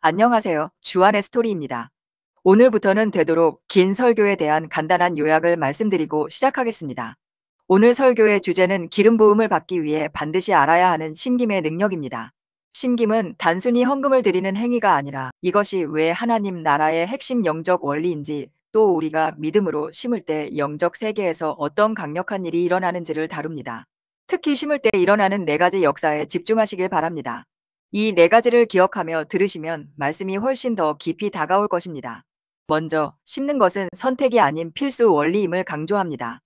안녕하세요. 주안의 스토리입니다. 오늘부터는 되도록 긴 설교에 대한 간단한 요약을 말씀드리고 시작하겠습니다. 오늘 설교의 주제는 기름 부음을 받기 위해 반드시 알아야 하는 심김의 능력입니다. 심김은 단순히 헌금을 드리는 행위가 아니라 이것이 왜 하나님 나라의 핵심 영적 원리인지, 또 우리가 믿음으로 심을 때 영적 세계에서 어떤 강력한 일이 일어나는지를 다룹니다. 특히 심을 때 일어나는 네 가지 역사에 집중하시길 바랍니다. 이 네 가지를 기억하며 들으시면 말씀이 훨씬 더 깊이 다가올 것입니다. 먼저, 심는 것은 선택이 아닌 필수 원리임을 강조합니다.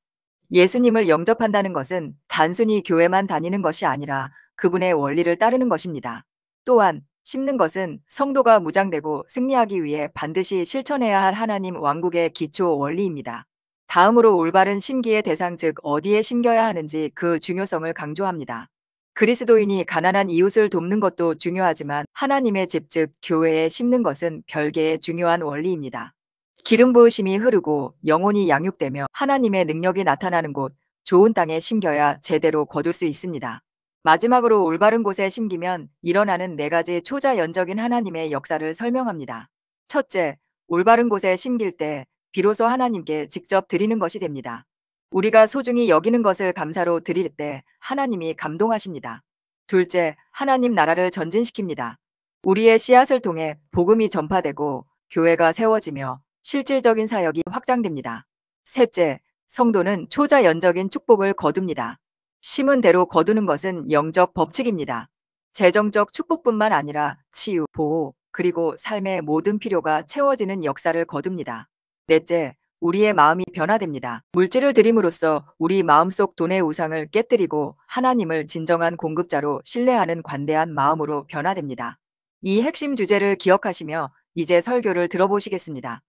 예수님을 영접한다는 것은 단순히 교회만 다니는 것이 아니라 그분의 원리를 따르는 것입니다. 또한 심는 것은 성도가 무장되고 승리하기 위해 반드시 실천해야 할 하나님 왕국의 기초 원리입니다. 다음으로 올바른 심기의 대상, 즉 어디에 심겨야 하는지 그 중요성을 강조합니다. 그리스도인이 가난한 이웃을 돕는 것도 중요하지만 하나님의 집, 즉 교회에 심는 것은 별개의 중요한 원리입니다. 기름 부으심이 흐르고 영혼이 양육되며 하나님의 능력이 나타나는 곳, 좋은 땅에 심겨야 제대로 거둘 수 있습니다. 마지막으로 올바른 곳에 심기면 일어나는 네 가지 초자연적인 하나님의 역사를 설명합니다. 첫째, 올바른 곳에 심길 때 비로소 하나님께 직접 드리는 것이 됩니다. 우리가 소중히 여기는 것을 감사로 드릴 때 하나님이 감동하십니다. 둘째, 하나님 나라를 전진시킵니다. 우리의 씨앗을 통해 복음이 전파되고 교회가 세워지며 실질적인 사역이 확장됩니다. 셋째, 성도는 초자연적인 축복을 거둡니다. 심은 대로 거두는 것은 영적 법칙입니다. 재정적 축복뿐만 아니라 치유, 보호, 그리고 삶의 모든 필요가 채워지는 역사를 거둡니다. 넷째, 우리의 마음이 변화됩니다. 물질을 드림으로써 우리 마음속 돈의 우상을 깨뜨리고 하나님을 진정한 공급자로 신뢰하는 관대한 마음으로 변화됩니다. 이 핵심 주제를 기억하시며 이제 설교를 들어보시겠습니다.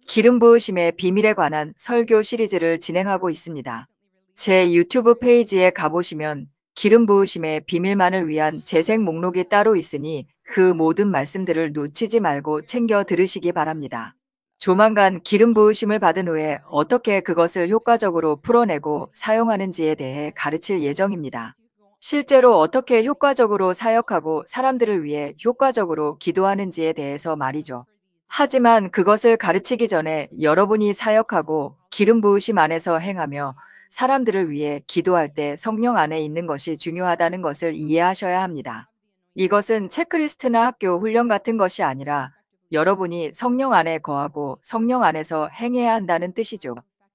기름 부으심의 비밀에 관한 설교 시리즈를 진행하고 있습니다. 제 유튜브 페이지에 가보시면 기름 부으심의 비밀만을 위한 재생 목록이 따로 있으니 그 모든 말씀들을 놓치지 말고 챙겨 들으시기 바랍니다. 조만간 기름 부으심을 받은 후에 어떻게 그것을 효과적으로 풀어내고 사용하는지에 대해 가르칠 예정입니다. 실제로 어떻게 효과적으로 사역하고 사람들을 위해 효과적으로 기도하는지에 대해서 말이죠. 하지만 그것을 가르치기 전에 여러분이 사역하고 기름 부으심 안에서 행하며 사람들을 위해 기도할 때 성령 안에 있는 것이 중요하다는 것을 이해하셔야 합니다. 이것은 체크리스트나 학교 훈련 같은 것이 아니라 여러분이 성령 안에 거하고 성령 안에서 행해야 한다는 뜻이죠.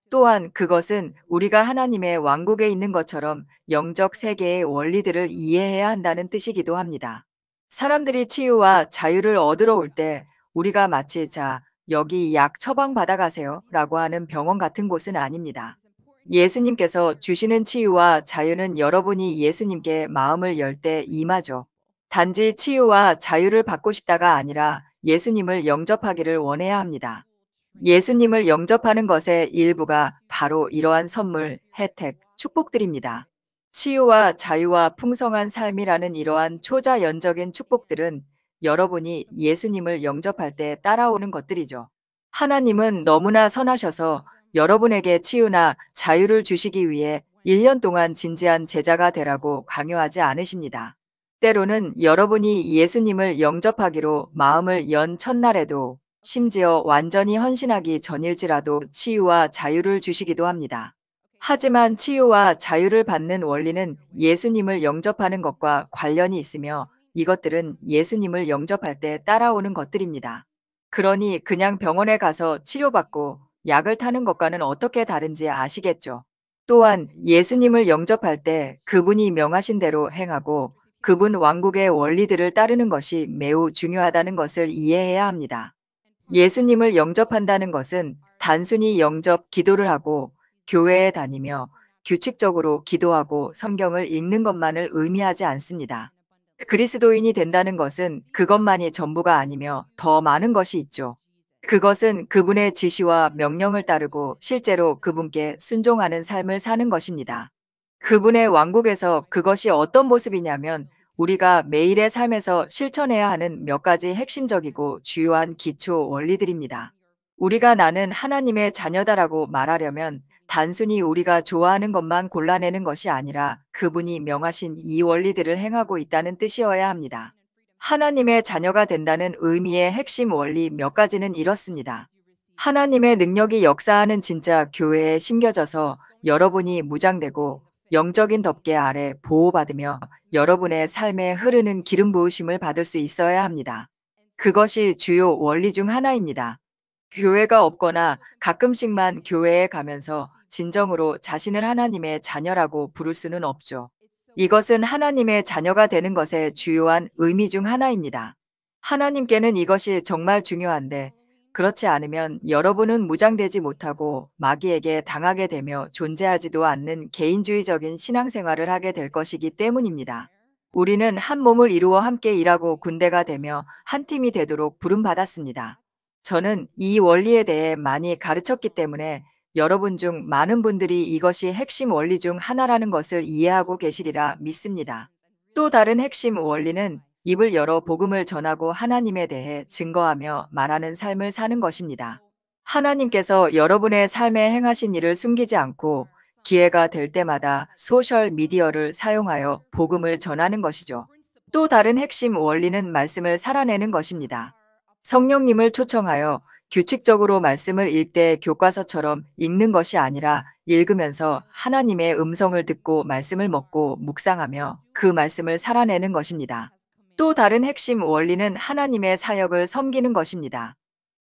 또한 그것은 우리가 하나님의 왕국에 있는 것처럼 영적 세계의 원리들을 이해해야 한다는 뜻이기도 합니다. 사람들이 치유와 자유를 얻으러 올 때 우리가 마치 자, 여기 약 처방 받아가세요 라고 하는 병원 같은 곳은 아닙니다. 예수님께서 주시는 치유와 자유는 여러분이 예수님께 마음을 열 때 임하죠. 단지 치유와 자유를 받고 싶다가 아니라 예수님을 영접하기를 원해야 합니다. 예수님을 영접하는 것의 일부가 바로 이러한 선물, 혜택, 축복들입니다. 치유와 자유와 풍성한 삶이라는 이러한 초자연적인 축복들은 여러분이 예수님을 영접할 때 따라오는 것들이죠. 하나님은 너무나 선하셔서 여러분에게 치유나 자유를 주시기 위해 1년 동안 진지한 제자가 되라고 강요하지 않으십니다. 때로는 여러분이 예수님을 영접하기로 마음을 연 첫날에도 심지어 완전히 헌신하기 전일지라도 치유와 자유를 주시기도 합니다. 하지만 치유와 자유를 받는 원리는 예수님을 영접하는 것과 관련이 있으며 이것들은 예수님을 영접할 때 따라오는 것들입니다. 그러니 그냥 병원에 가서 치료받고 약을 타는 것과는 어떻게 다른지 아시겠죠? 또한 예수님을 영접할 때 그분이 명하신 대로 행하고 그분 왕국의 원리들을 따르는 것이 매우 중요하다는 것을 이해해야 합니다. 예수님을 영접한다는 것은 단순히 영접 기도를 하고 교회에 다니며 규칙적으로 기도하고 성경을 읽는 것만을 의미하지 않습니다. 그리스도인이 된다는 것은 그것만이 전부가 아니며 더 많은 것이 있죠. 그것은 그분의 지시와 명령을 따르고 실제로 그분께 순종하는 삶을 사는 것입니다. 그분의 왕국에서 그것이 어떤 모습이냐면 우리가 매일의 삶에서 실천해야 하는 몇 가지 핵심적이고 주요한 기초 원리들입니다. 우리가 나는 하나님의 자녀다라고 말하려면 단순히 우리가 좋아하는 것만 골라내는 것이 아니라 그분이 명하신 이 원리들을 행하고 있다는 뜻이어야 합니다. 하나님의 자녀가 된다는 의미의 핵심 원리 몇 가지는 이렇습니다. 하나님의 능력이 역사하는 진짜 교회에 심겨져서 여러분이 무장되고 영적인 덮개 아래 보호받으며 여러분의 삶에 흐르는 기름 부으심을 받을 수 있어야 합니다. 그것이 주요 원리 중 하나입니다. 교회가 없거나 가끔씩만 교회에 가면서 진정으로 자신을 하나님의 자녀라고 부를 수는 없죠. 이것은 하나님의 자녀가 되는 것의 주요한 의미 중 하나입니다. 하나님께는 이것이 정말 중요한데 그렇지 않으면 여러분은 무장되지 못하고 마귀에게 당하게 되며 존재하지도 않는 개인주의적인 신앙생활을 하게 될 것이기 때문입니다. 우리는 한 몸을 이루어 함께 일하고 군대가 되며 한 팀이 되도록 부름받았습니다. 저는 이 원리에 대해 많이 가르쳤기 때문에 여러분 중 많은 분들이 이것이 핵심 원리 중 하나라는 것을 이해하고 계시리라 믿습니다. 또 다른 핵심 원리는 입을 열어 복음을 전하고 하나님에 대해 증거하며 말하는 삶을 사는 것입니다. 하나님께서 여러분의 삶에 행하신 일을 숨기지 않고 기회가 될 때마다 소셜 미디어를 사용하여 복음을 전하는 것이죠. 또 다른 핵심 원리는 말씀을 살아내는 것입니다. 성령님을 초청하여 규칙적으로 말씀을 읽되 교과서처럼 읽는 것이 아니라 읽으면서 하나님의 음성을 듣고 말씀을 먹고 묵상하며 그 말씀을 살아내는 것입니다. 또 다른 핵심 원리는 하나님의 사역을 섬기는 것입니다.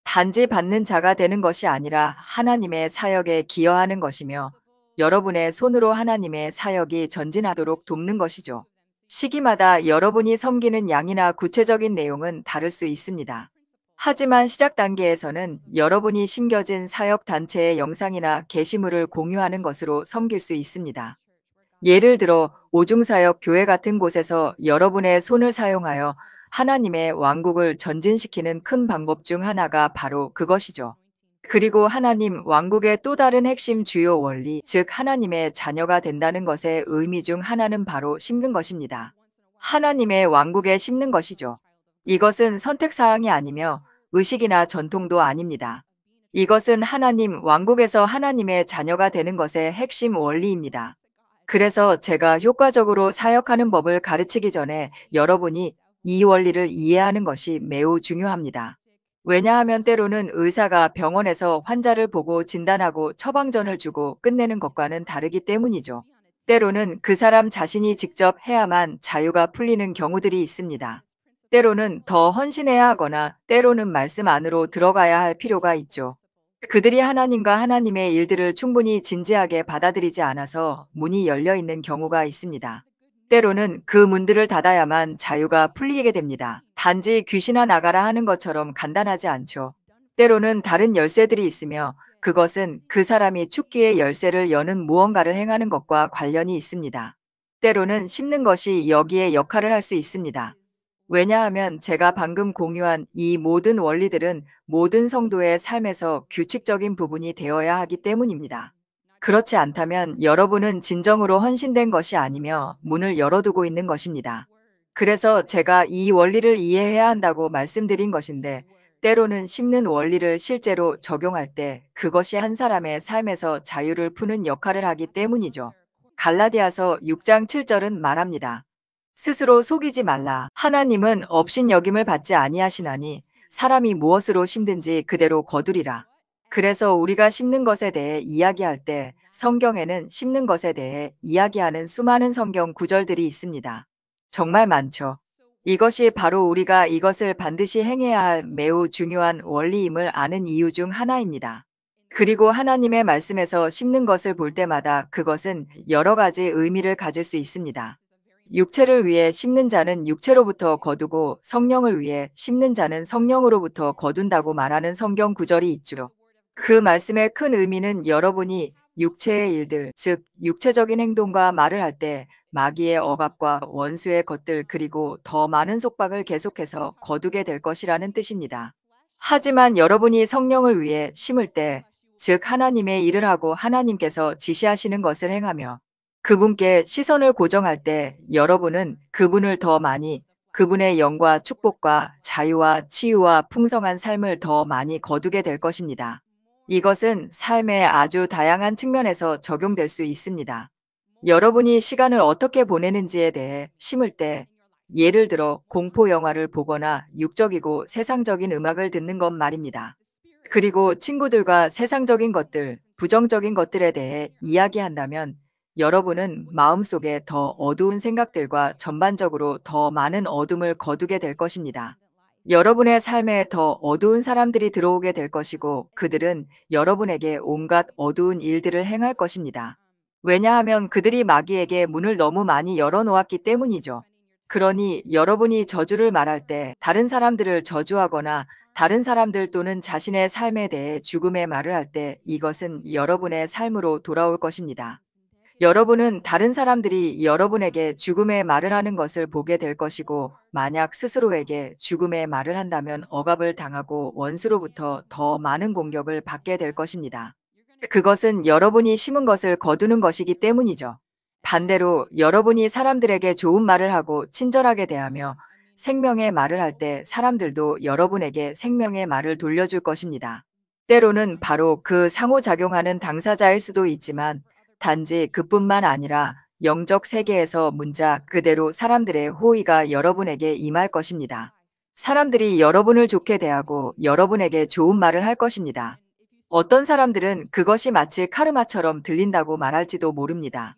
단지 받는 자가 되는 것이 아니라 하나님의 사역에 기여하는 것이며 여러분의 손으로 하나님의 사역이 전진하도록 돕는 것이죠. 시기마다 여러분이 섬기는 양이나 구체적인 내용은 다를 수 있습니다. 하지만 시작 단계에서는 여러분이 심겨진 사역 단체의 영상이나 게시물을 공유하는 것으로 섬길 수 있습니다. 예를 들어 오중사역 교회 같은 곳에서 여러분의 손을 사용하여 하나님의 왕국을 전진시키는 큰 방법 중 하나가 바로 그것이죠. 그리고 하나님 왕국의 또 다른 핵심 주요 원리, 즉 하나님의 자녀가 된다는 것의 의미 중 하나는 바로 심는 것입니다. 하나님의 왕국에 심는 것이죠. 이것은 선택사항이 아니며 의식이나 전통도 아닙니다. 이것은 하나님 왕국에서 하나님의 자녀가 되는 것의 핵심 원리입니다. 그래서 제가 효과적으로 사역하는 법을 가르치기 전에 여러분이 이 원리를 이해하는 것이 매우 중요합니다. 왜냐하면 때로는 의사가 병원에서 환자를 보고 진단하고 처방전을 주고 끝내는 것과는 다르기 때문이죠. 때로는 그 사람 자신이 직접 해야만 자유가 풀리는 경우들이 있습니다. 때로는 더 헌신해야 하거나 때로는 말씀 안으로 들어가야 할 필요가 있죠. 그들이 하나님과 하나님의 일들을 충분히 진지하게 받아들이지 않아서 문이 열려 있는 경우가 있습니다. 때로는 그 문들을 닫아야만 자유가 풀리게 됩니다. 단지 귀신아 나가라 하는 것처럼 간단하지 않죠. 때로는 다른 열쇠들이 있으며 그것은 그 사람이 축기의 열쇠를 여는 무언가를 행하는 것과 관련이 있습니다. 때로는 심는 것이 여기에 역할을 할 수 있습니다. 왜냐하면 제가 방금 공유한 이 모든 원리들은 모든 성도의 삶에서 규칙적인 부분이 되어야 하기 때문입니다. 그렇지 않다면 여러분은 진정으로 헌신된 것이 아니며 문을 열어두고 있는 것입니다. 그래서 제가 이 원리를 이해해야 한다고 말씀드린 것인데 때로는 심는 원리를 실제로 적용할 때 그것이 한 사람의 삶에서 자유를 푸는 역할을 하기 때문이죠. 갈라디아서 6장 7절은 말합니다. 스스로 속이지 말라. 하나님은 업신여김을 받지 아니하시나니 사람이 무엇으로 심든지 그대로 거두리라. 그래서 우리가 심는 것에 대해 이야기할 때 성경에는 심는 것에 대해 이야기하는 수많은 성경 구절들이 있습니다. 정말 많죠. 이것이 바로 우리가 이것을 반드시 행해야 할 매우 중요한 원리임을 아는 이유 중 하나입니다. 그리고 하나님의 말씀에서 심는 것을 볼 때마다 그것은 여러 가지 의미를 가질 수 있습니다. 육체를 위해 심는 자는 육체로부터 거두고 성령을 위해 심는 자는 성령으로부터 거둔다고 말하는 성경 구절이 있죠. 그 말씀의 큰 의미는 여러분이 육체의 일들, 즉 육체적인 행동과 말을 할 때 마귀의 억압과 원수의 것들 그리고 더 많은 속박을 계속해서 거두게 될 것이라는 뜻입니다. 하지만 여러분이 성령을 위해 심을 때, 즉 하나님의 일을 하고 하나님께서 지시하시는 것을 행하며 그분께 시선을 고정할 때 여러분은 그분을 더 많이 그분의 영과 축복과 자유와 치유와 풍성한 삶을 더 많이 거두게 될 것입니다. 이것은 삶의 아주 다양한 측면에서 적용될 수 있습니다. 여러분이 시간을 어떻게 보내는지에 대해 심을 때 예를 들어 공포 영화를 보거나 육적이고 세상적인 음악을 듣는 것 말입니다. 그리고 친구들과 세상적인 것들, 부정적인 것들에 대해 이야기한다면 여러분은 마음속에 더 어두운 생각들과 전반적으로 더 많은 어둠을 거두게 될 것입니다. 여러분의 삶에 더 어두운 사람들이 들어오게 될 것이고 그들은 여러분에게 온갖 어두운 일들을 행할 것입니다. 왜냐하면 그들이 마귀에게 문을 너무 많이 열어놓았기 때문이죠. 그러니 여러분이 저주를 말할 때 다른 사람들을 저주하거나 다른 사람들 또는 자신의 삶에 대해 죽음의 말을 할 때 이것은 여러분의 삶으로 돌아올 것입니다. 여러분은 다른 사람들이 여러분에게 죽음의 말을 하는 것을 보게 될 것이고, 만약 스스로에게 죽음의 말을 한다면 억압을 당하고 원수로부터 더 많은 공격을 받게 될 것입니다. 그것은 여러분이 심은 것을 거두는 것이기 때문이죠. 반대로 여러분이 사람들에게 좋은 말을 하고 친절하게 대하며 생명의 말을 할 때 사람들도 여러분에게 생명의 말을 돌려줄 것입니다. 때로는 바로 그 상호작용하는 당사자일 수도 있지만 단지 그뿐만 아니라 영적 세계에서 문자 그대로 사람들의 호의가 여러분에게 임할 것입니다. 사람들이 여러분을 좋게 대하고 여러분에게 좋은 말을 할 것입니다. 어떤 사람들은 그것이 마치 카르마처럼 들린다고 말할지도 모릅니다.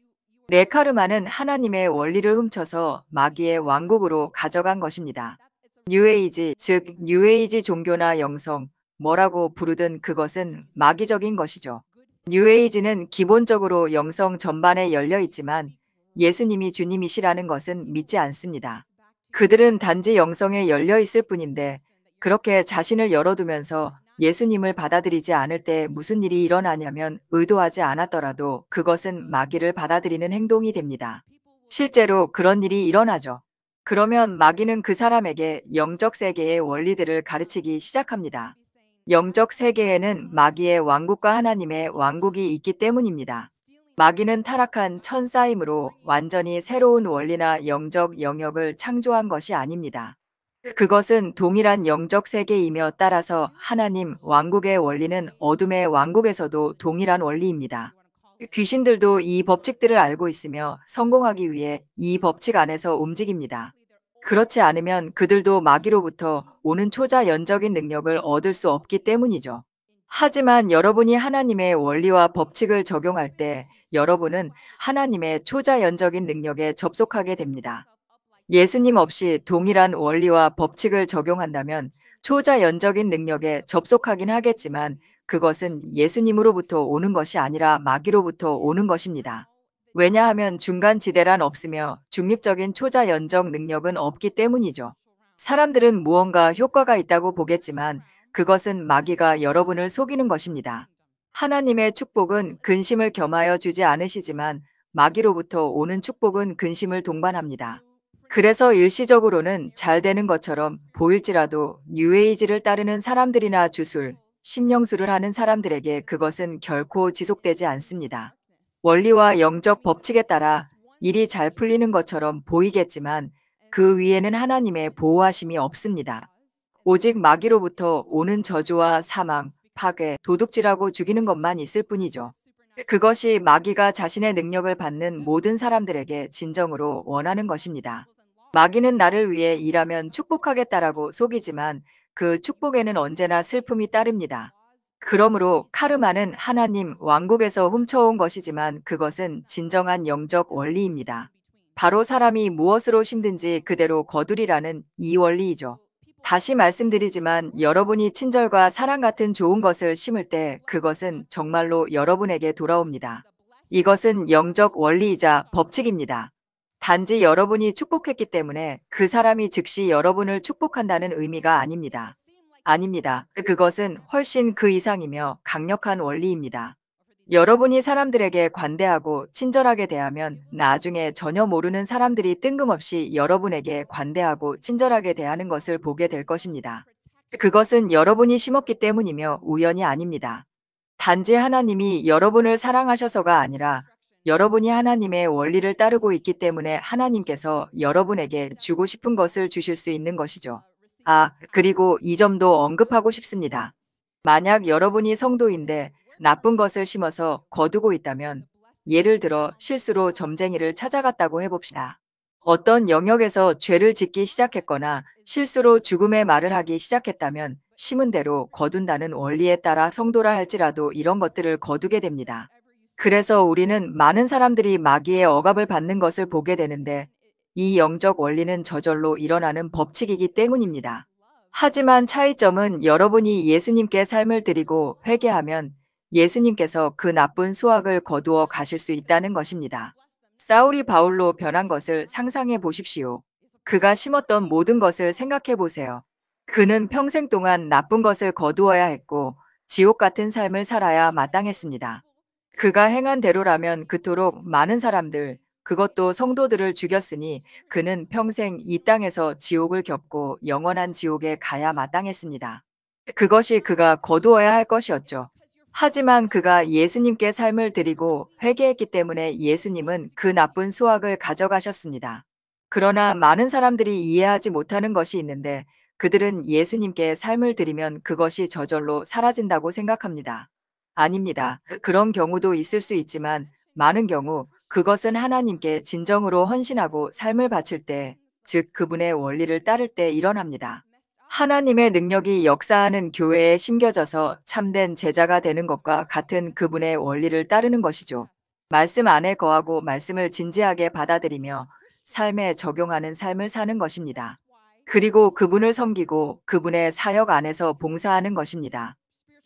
내 카르마는 하나님의 원리를 훔쳐서 마귀의 왕국으로 가져간 것입니다. 뉴에이지, 즉 뉴에이지 종교나 영성, 뭐라고 부르든 그것은 마귀적인 것이죠. 뉴에이지는 기본적으로 영성 전반에 열려 있지만 예수님이 주님이시라는 것은 믿지 않습니다. 그들은 단지 영성에 열려 있을 뿐인데 그렇게 자신을 열어두면서 예수님을 받아들이지 않을 때 무슨 일이 일어나냐면 의도하지 않았더라도 그것은 마귀를 받아들이는 행동이 됩니다. 실제로 그런 일이 일어나죠. 그러면 마귀는 그 사람에게 영적 세계의 원리들을 가르치기 시작합니다. 영적 세계에는 마귀의 왕국과 하나님의 왕국이 있기 때문입니다. 마귀는 타락한 천사이므로 완전히 새로운 원리나 영적 영역을 창조한 것이 아닙니다. 그것은 동일한 영적 세계이며 따라서 하나님 왕국의 원리는 어둠의 왕국에서도 동일한 원리입니다. 귀신들도 이 법칙들을 알고 있으며 성공하기 위해 이 법칙 안에서 움직입니다. 그렇지 않으면 그들도 마귀로부터 오는 초자연적인 능력을 얻을 수 없기 때문이죠. 하지만 여러분이 하나님의 원리와 법칙을 적용할 때 여러분은 하나님의 초자연적인 능력에 접속하게 됩니다. 예수님 없이 동일한 원리와 법칙을 적용한다면 초자연적인 능력에 접속하긴 하겠지만 그것은 예수님으로부터 오는 것이 아니라 마귀로부터 오는 것입니다. 왜냐하면 중간 지대란 없으며 중립적인 초자연적 능력은 없기 때문이죠. 사람들은 무언가 효과가 있다고 보겠지만 그것은 마귀가 여러분을 속이는 것입니다. 하나님의 축복은 근심을 겸하여 주지 않으시지만 마귀로부터 오는 축복은 근심을 동반합니다. 그래서 일시적으로는 잘 되는 것처럼 보일지라도 뉴에이지를 따르는 사람들이나 주술, 심령술을 하는 사람들에게 그것은 결코 지속되지 않습니다. 원리와 영적 법칙에 따라 일이 잘 풀리는 것처럼 보이겠지만 그 위에는 하나님의 보호하심이 없습니다. 오직 마귀로부터 오는 저주와 사망, 파괴, 도둑질하고 죽이는 것만 있을 뿐이죠. 그것이 마귀가 자신의 능력을 받는 모든 사람들에게 진정으로 원하는 것입니다. 마귀는 나를 위해 일하면 축복하겠다라고 속이지만 그 축복에는 언제나 슬픔이 따릅니다. 그러므로 카르마는 하나님 왕국에서 훔쳐온 것이지만 그것은 진정한 영적 원리입니다. 바로 사람이 무엇으로 심든지 그대로 거두리라는 이 원리이죠. 다시 말씀드리지만 여러분이 친절과 사랑 같은 좋은 것을 심을 때 그것은 정말로 여러분에게 돌아옵니다. 이것은 영적 원리이자 법칙입니다. 단지 여러분이 축복했기 때문에 그 사람이 즉시 여러분을 축복한다는 의미가 아닙니다. 아닙니다. 그것은 훨씬 그 이상이며 강력한 원리입니다. 여러분이 사람들에게 관대하고 친절하게 대하면 나중에 전혀 모르는 사람들이 뜬금없이 여러분에게 관대하고 친절하게 대하는 것을 보게 될 것입니다. 그것은 여러분이 심었기 때문이며 우연이 아닙니다. 단지 하나님이 여러분을 사랑하셔서가 아니라 여러분이 하나님의 원리를 따르고 있기 때문에 하나님께서 여러분에게 주고 싶은 것을 주실 수 있는 것이죠. 그리고 이 점도 언급하고 싶습니다. 만약 여러분이 성도인데 나쁜 것을 심어서 거두고 있다면 예를 들어 실수로 점쟁이를 찾아갔다고 해봅시다. 어떤 영역에서 죄를 짓기 시작했거나 실수로 죽음의 말을 하기 시작했다면 심은 대로 거둔다는 원리에 따라 성도라 할지라도 이런 것들을 거두게 됩니다. 그래서 우리는 많은 사람들이 마귀의 억압을 받는 것을 보게 되는데 이 영적 원리는 저절로 일어나는 법칙이기 때문입니다. 하지만 차이점은 여러분이 예수님께 삶을 드리고 회개하면 예수님께서 그 나쁜 수확을 거두어 가실 수 있다는 것입니다. 사울이 바울로 변한 것을 상상해 보십시오. 그가 심었던 모든 것을 생각해 보세요. 그는 평생 동안 나쁜 것을 거두어야 했고 지옥 같은 삶을 살아야 마땅했습니다. 그가 행한 대로라면 그토록 많은 사람들, 그것도 성도들을 죽였으니 그는 평생 이 땅에서 지옥을 겪고 영원한 지옥에 가야 마땅했습니다. 그것이 그가 거두어야 할 것이었죠. 하지만 그가 예수님께 삶을 드리고 회개했기 때문에 예수님은 그 나쁜 수확을 가져가셨습니다. 그러나 많은 사람들이 이해하지 못하는 것이 있는데 그들은 예수님께 삶을 드리면 그것이 저절로 사라진다고 생각합니다. 아닙니다. 그런 경우도 있을 수 있지만 많은 경우 그것은 하나님께 진정으로 헌신하고 삶을 바칠 때, 즉 그분의 원리를 따를 때 일어납니다. 하나님의 능력이 역사하는 교회에 심겨져서 참된 제자가 되는 것과 같은 그분의 원리를 따르는 것이죠. 말씀 안에 거하고 말씀을 진지하게 받아들이며 삶에 적용하는 삶을 사는 것입니다. 그리고 그분을 섬기고 그분의 사역 안에서 봉사하는 것입니다.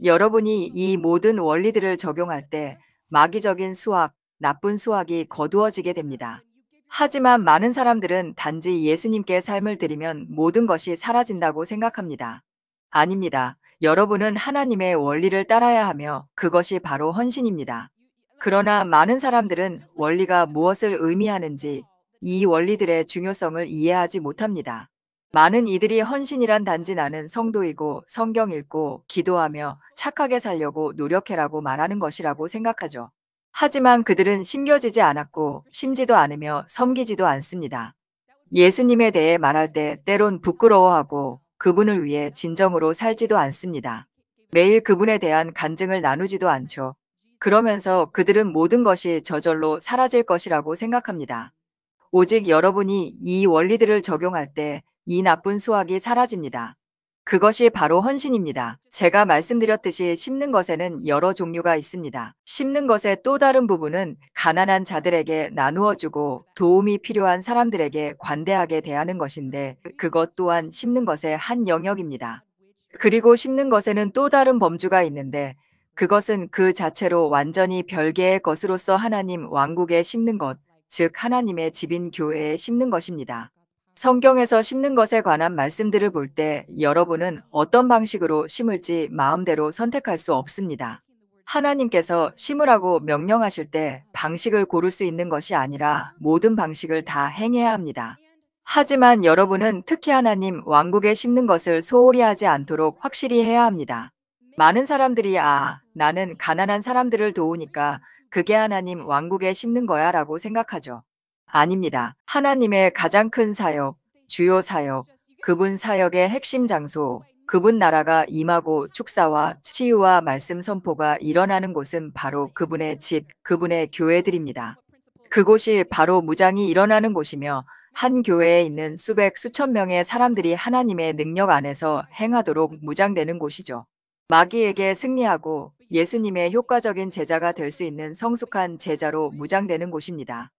여러분이 이 모든 원리들을 적용할 때 마귀적인 수학, 나쁜 수학이 거두어지게 됩니다. 하지만 많은 사람들은 단지 예수님께 삶을 드리면 모든 것이 사라진다고 생각합니다. 아닙니다. 여러분은 하나님의 원리를 따라야 하며 그것이 바로 헌신입니다. 그러나 많은 사람들은 원리가 무엇을 의미하는지 이 원리들의 중요성을 이해하지 못합니다. 많은 이들이 헌신이란 단지 나는 성도이고 성경 읽고 기도하며 착하게 살려고 노력해라고 말하는 것이라고 생각하죠. 하지만 그들은 심겨지지 않았고 심지도 않으며 섬기지도 않습니다. 예수님에 대해 말할 때 때론 부끄러워하고 그분을 위해 진정으로 살지도 않습니다. 매일 그분에 대한 간증을 나누지도 않죠. 그러면서 그들은 모든 것이 저절로 사라질 것이라고 생각합니다. 오직 여러분이 이 원리들을 적용할 때 이 나쁜 수확이 사라집니다. 그것이 바로 헌신입니다. 제가 말씀드렸듯이 심는 것에는 여러 종류가 있습니다. 심는 것의 또 다른 부분은 가난한 자들에게 나누어 주고 도움이 필요한 사람들에게 관대하게 대하는 것인데 그것 또한 심는 것의 한 영역입니다. 그리고 심는 것에는 또 다른 범주가 있는데 그것은 그 자체로 완전히 별개의 것으로서 하나님 왕국에 심는 것, 즉 하나님의 집인 교회에 심는 것입니다. 성경에서 심는 것에 관한 말씀들을 볼 때 여러분은 어떤 방식으로 심을지 마음대로 선택할 수 없습니다. 하나님께서 심으라고 명령하실 때 방식을 고를 수 있는 것이 아니라 모든 방식을 다 행해야 합니다. 하지만 여러분은 특히 하나님 왕국에 심는 것을 소홀히 하지 않도록 확실히 해야 합니다. 많은 사람들이 나는 가난한 사람들을 도우니까 그게 하나님 왕국에 심는 거야 라고 생각하죠. 아닙니다. 하나님의 가장 큰 사역, 주요 사역, 그분 사역의 핵심 장소, 그분 나라가 임하고 축사와 치유와 말씀 선포가 일어나는 곳은 바로 그분의 집, 그분의 교회들입니다. 그곳이 바로 무장이 일어나는 곳이며 한 교회에 있는 수백 수천 명의 사람들이 하나님의 능력 안에서 행하도록 무장되는 곳이죠. 마귀에게 승리하고 예수님의 효과적인 제자가 될 수 있는 성숙한 제자로 무장되는 곳입니다.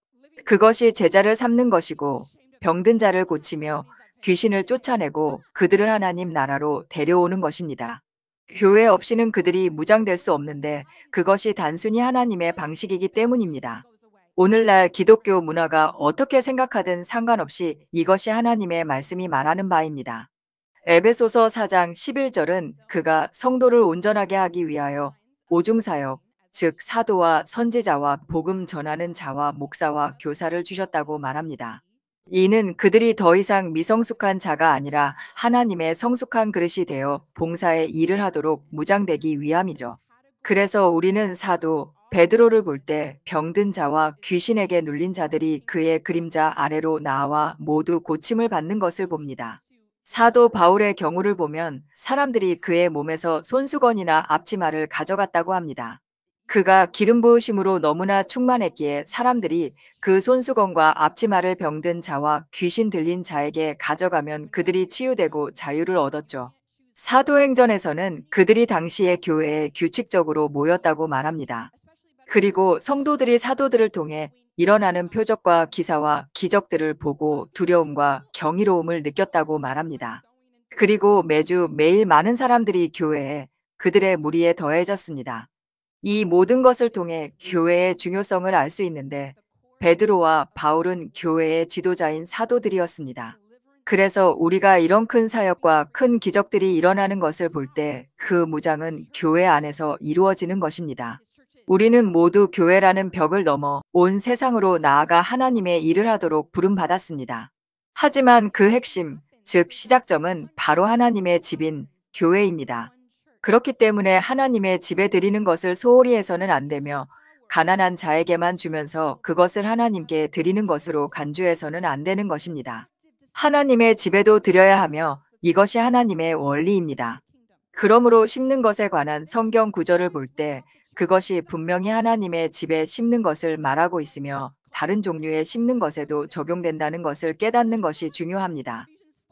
그것이 제자를 삼는 것이고 병든 자를 고치며 귀신을 쫓아내고 그들을 하나님 나라로 데려오는 것입니다. 교회 없이는 그들이 무장될 수 없는데 그것이 단순히 하나님의 방식이기 때문입니다. 오늘날 기독교 문화가 어떻게 생각하든 상관없이 이것이 하나님의 말씀이 말하는 바입니다. 에베소서 4장 11절은 그가 성도를 온전하게 하기 위하여 오중사역, 즉 사도와 선지자와 복음 전하는 자와 목사와 교사를 주셨다고 말합니다. 이는 그들이 더 이상 미성숙한 자가 아니라 하나님의 성숙한 그릇이 되어 봉사의 일을 하도록 무장되기 위함이죠. 그래서 우리는 사도 베드로를 볼 때 병든 자와 귀신에게 눌린 자들이 그의 그림자 아래로 나와 모두 고침을 받는 것을 봅니다. 사도 바울의 경우를 보면 사람들이 그의 몸에서 손수건이나 앞치마를 가져갔다고 합니다. 그가 기름 부으심으로 너무나 충만했기에 사람들이 그 손수건과 앞치마를 병든 자와 귀신 들린 자에게 가져가면 그들이 치유되고 자유를 얻었죠. 사도행전에서는 그들이 당시의 교회에 규칙적으로 모였다고 말합니다. 그리고 성도들이 사도들을 통해 일어나는 표적과 기사와 기적들을 보고 두려움과 경이로움을 느꼈다고 말합니다. 그리고 매주 매일 많은 사람들이 교회에 그들의 무리에 더해졌습니다. 이 모든 것을 통해 교회의 중요성을 알 수 있는데 베드로와 바울은 교회의 지도자인 사도들이었습니다. 그래서 우리가 이런 큰 사역과 큰 기적들이 일어나는 것을 볼 때 그 무장은 교회 안에서 이루어지는 것입니다. 우리는 모두 교회라는 벽을 넘어 온 세상으로 나아가 하나님의 일을 하도록 부름받았습니다. 하지만 그 핵심, 즉 시작점은 바로 하나님의 집인 교회입니다. 그렇기 때문에 하나님의 집에 드리는 것을 소홀히 해서는 안 되며 가난한 자에게만 주면서 그것을 하나님께 드리는 것으로 간주해서는 안 되는 것입니다. 하나님의 집에도 드려야 하며 이것이 하나님의 원리입니다. 그러므로 심는 것에 관한 성경 구절을 볼 때 그것이 분명히 하나님의 집에 심는 것을 말하고 있으며 다른 종류의 심는 것에도 적용된다는 것을 깨닫는 것이 중요합니다.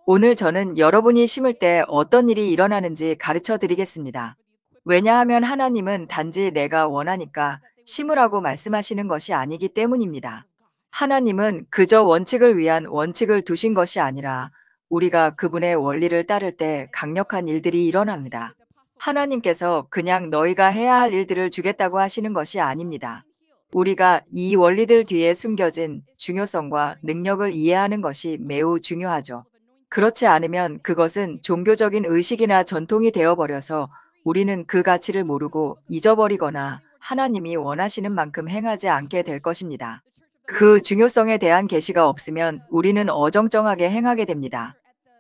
오늘 저는 여러분이 심을 때 어떤 일이 일어나는지 가르쳐 드리겠습니다. 왜냐하면 하나님은 단지 내가 원하니까 심으라고 말씀하시는 것이 아니기 때문입니다. 하나님은 그저 원칙을 위한 원칙을 두신 것이 아니라 우리가 그분의 원리를 따를 때 강력한 일들이 일어납니다. 하나님께서 그냥 너희가 해야 할 일들을 주겠다고 하시는 것이 아닙니다. 우리가 이 원리들 뒤에 숨겨진 중요성과 능력을 이해하는 것이 매우 중요하죠. 그렇지 않으면 그것은 종교적인 의식이나 전통이 되어버려서 우리는 그 가치를 모르고 잊어버리거나 하나님이 원하시는 만큼 행하지 않게 될 것입니다. 그 중요성에 대한 계시가 없으면 우리는 어정쩡하게 행하게 됩니다.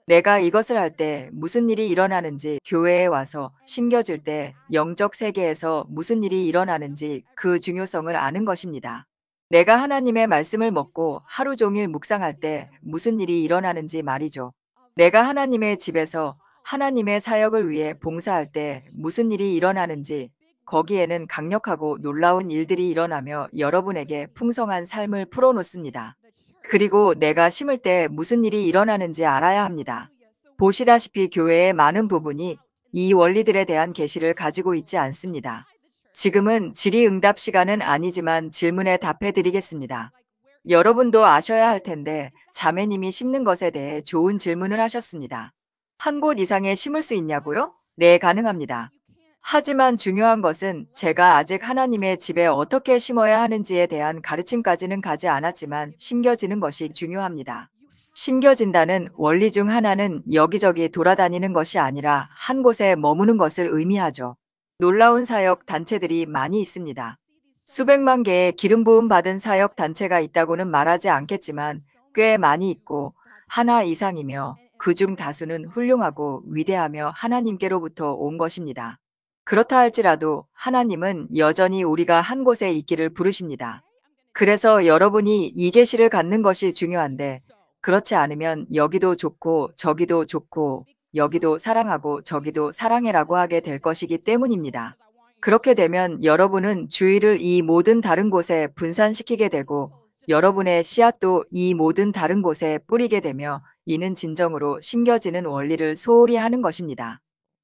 내가 이것을 할 때 무슨 일이 일어나는지 교회에 와서 심겨질 때 영적 세계에서 무슨 일이 일어나는지 그 중요성을 아는 것입니다. 내가 하나님의 말씀을 먹고 하루 종일 묵상할 때 무슨 일이 일어나는지 말이죠. 내가 하나님의 집에서 하나님의 사역을 위해 봉사할 때 무슨 일이 일어나는지 거기에는 강력하고 놀라운 일들이 일어나며 여러분에게 풍성한 삶을 풀어놓습니다. 그리고 내가 심을 때 무슨 일이 일어나는지 알아야 합니다. 보시다시피 교회의 많은 부분이 이 원리들에 대한 계시를 가지고 있지 않습니다. 지금은 질의응답 시간은 아니지만 질문에 답해 드리겠습니다. 여러분도 아셔야 할 텐데 자매님이 심는 것에 대해 좋은 질문을 하셨습니다. 한 곳 이상에 심을 수 있냐고요? 네, 가능합니다. 하지만 중요한 것은 제가 아직 하나님의 집에 어떻게 심어야 하는지에 대한 가르침까지는 가지 않았지만 심겨지는 것이 중요합니다. 심겨진다는 원리 중 하나는 여기저기 돌아다니는 것이 아니라 한 곳에 머무는 것을 의미하죠. 놀라운 사역 단체들이 많이 있습니다. 수백만 개의 기름 부음 받은 사역 단체가 있다고는 말하지 않겠지만 꽤 많이 있고 하나 이상이며 그중 다수는 훌륭하고 위대하며 하나님께로부터 온 것입니다. 그렇다 할지라도 하나님은 여전히 우리가 한 곳에 있기를 부르십니다. 그래서 여러분이 이 계시를 갖는 것이 중요한데 그렇지 않으면 여기도 좋고 저기도 좋고 여기도 사랑하고 저기도 사랑해라고 하게 될 것이기 때문입니다. 그렇게 되면 여러분은 주의를 이 모든 다른 곳에 분산시키게 되고 여러분의 씨앗도 이 모든 다른 곳에 뿌리게 되며 이는 진정으로 심겨지는 원리를 소홀히 하는 것입니다.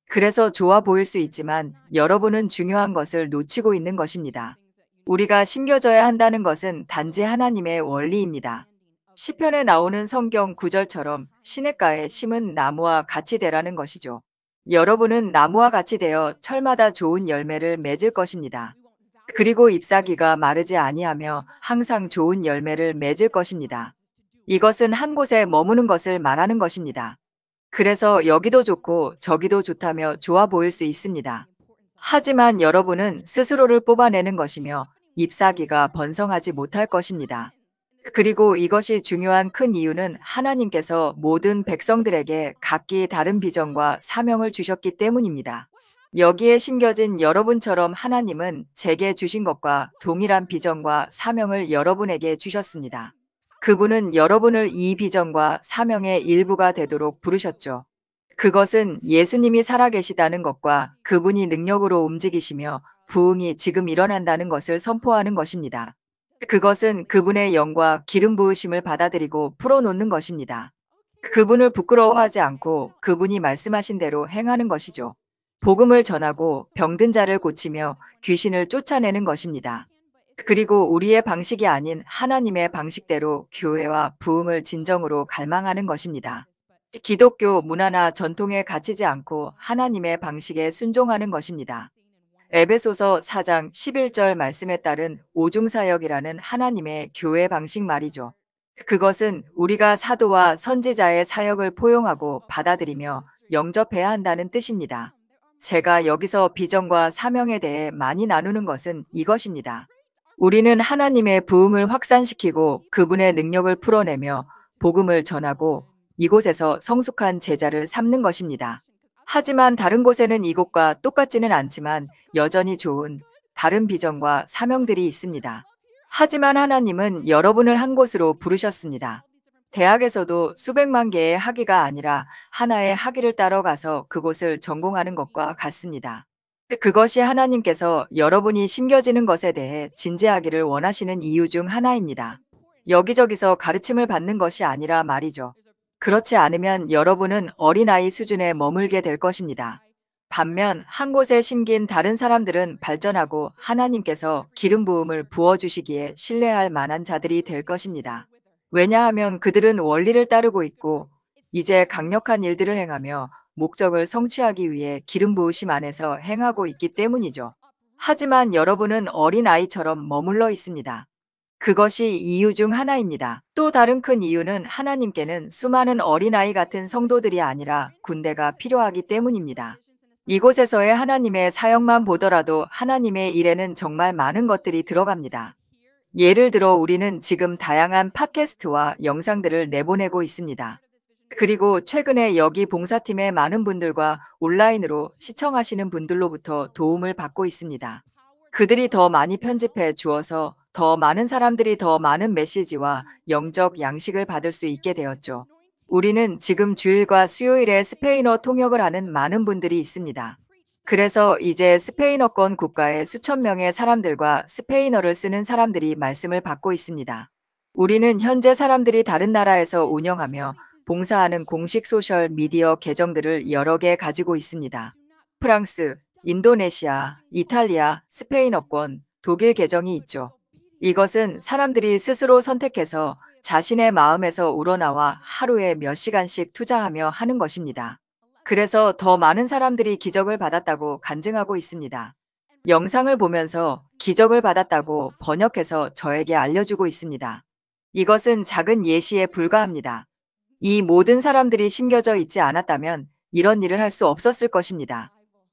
그래서 좋아 보일 수 있지만 여러분은 중요한 것을 놓치고 있는 것입니다. 우리가 심겨져야 한다는 것은 단지 하나님의 원리입니다. 시편에 나오는 성경 구절처럼 시냇가에 심은 나무와 같이 되라는 것이죠. 여러분은 나무와 같이 되어 철마다 좋은 열매를 맺을 것입니다. 그리고 잎사귀가 마르지 아니하며 항상 좋은 열매를 맺을 것입니다. 이것은 한 곳에 머무는 것을 말하는 것입니다. 그래서 여기도 좋고 저기도 좋다며 좋아 보일 수 있습니다. 하지만 여러분은 스스로를 뽑아내는 것이며 잎사귀가 번성하지 못할 것입니다. 그리고 이것이 중요한 큰 이유는 하나님께서 모든 백성들에게 각기 다른 비전과 사명을 주셨기 때문입니다. 여기에 심겨진 여러분처럼 하나님은 제게 주신 것과 동일한 비전과 사명을 여러분에게 주셨습니다. 그분은 여러분을 이 비전과 사명의 일부가 되도록 부르셨죠. 그것은 예수님이 살아계시다는 것과 그분이 능력으로 움직이시며 부흥이 지금 일어난다는 것을 선포하는 것입니다. 그것은 그분의 영과 기름 부으심을 받아들이고 풀어놓는 것입니다. 그분을 부끄러워하지 않고 그분이 말씀하신 대로 행하는 것이죠. 복음을 전하고 병든 자를 고치며 귀신을 쫓아내는 것입니다. 그리고 우리의 방식이 아닌 하나님의 방식대로 교회와 부흥을 진정으로 갈망하는 것입니다. 기독교 문화나 전통에 갇히지 않고 하나님의 방식에 순종하는 것입니다. 에베소서 4장 11절 말씀에 따른 오중사역이라는 하나님의 교회 방식 말이죠. 그것은 우리가 사도와 선지자의 사역을 포용하고 받아들이며 영접해야 한다는 뜻입니다. 제가 여기서 비전과 사명에 대해 많이 나누는 것은 이것입니다. 우리는 하나님의 부흥을 확산시키고 그분의 능력을 풀어내며 복음을 전하고 이곳에서 성숙한 제자를 삼는 것입니다. 하지만 다른 곳에는 이곳과 똑같지는 않지만 여전히 좋은 다른 비전과 사명들이 있습니다. 하지만 하나님은 여러분을 한 곳으로 부르셨습니다. 대학에서도 수백만 개의 학위가 아니라 하나의 학위를 따러 가서 그곳을 전공하는 것과 같습니다. 그것이 하나님께서 여러분이 심겨지는 것에 대해 진지하기를 원하시는 이유 중 하나입니다. 여기저기서 가르침을 받는 것이 아니라 말이죠. 그렇지 않으면 여러분은 어린아이 수준에 머물게 될 것입니다. 반면 한 곳에 심긴 다른 사람들은 발전하고 하나님께서 기름 부음을 부어주시기에 신뢰할 만한 자들이 될 것입니다. 왜냐하면 그들은 원리를 따르고 있고 이제 강력한 일들을 행하며 목적을 성취하기 위해 기름 부으심 안에서 행하고 있기 때문이죠. 하지만 여러분은 어린아이처럼 머물러 있습니다. 그것이 이유 중 하나입니다. 또 다른 큰 이유는 하나님께는 수많은 어린아이 같은 성도들이 아니라 군대가 필요하기 때문입니다. 이곳에서의 하나님의 사역만 보더라도 하나님의 일에는 정말 많은 것들이 들어갑니다. 예를 들어 우리는 지금 다양한 팟캐스트와 영상들을 내보내고 있습니다. 그리고 최근에 여기 봉사팀의 많은 분들과 온라인으로 시청하시는 분들로부터 도움을 받고 있습니다. 그들이 더 많이 편집해 주어서 더 많은 사람들이 더 많은 메시지와 영적 양식을 받을 수 있게 되었죠. 우리는 지금 주일과 수요일에 스페인어 통역을 하는 많은 분들이 있습니다. 그래서 이제 스페인어권 국가의 수천 명의 사람들과 스페인어를 쓰는 사람들이 말씀을 받고 있습니다. 우리는 현재 사람들이 다른 나라에서 운영하며 봉사하는 공식 소셜 미디어 계정들을 여러 개 가지고 있습니다. 프랑스, 인도네시아, 이탈리아, 스페인어권, 독일 계정이 있죠. 이것은 사람들이 스스로 선택해서 자신의 마음에서 우러나와 하루에 몇 시간씩 투자하며 하는 것입니다. 그래서 더 많은 사람들이 기적을 받았다고 간증하고 있습니다. 영상을 보면서 기적을 받았다고 번역해서 저에게 알려주고 있습니다. 이것은 작은 예시에 불과합니다. 이 모든 사람들이 심겨져 있지 않았다면 이런 일을 할 수 없었을 것입니다.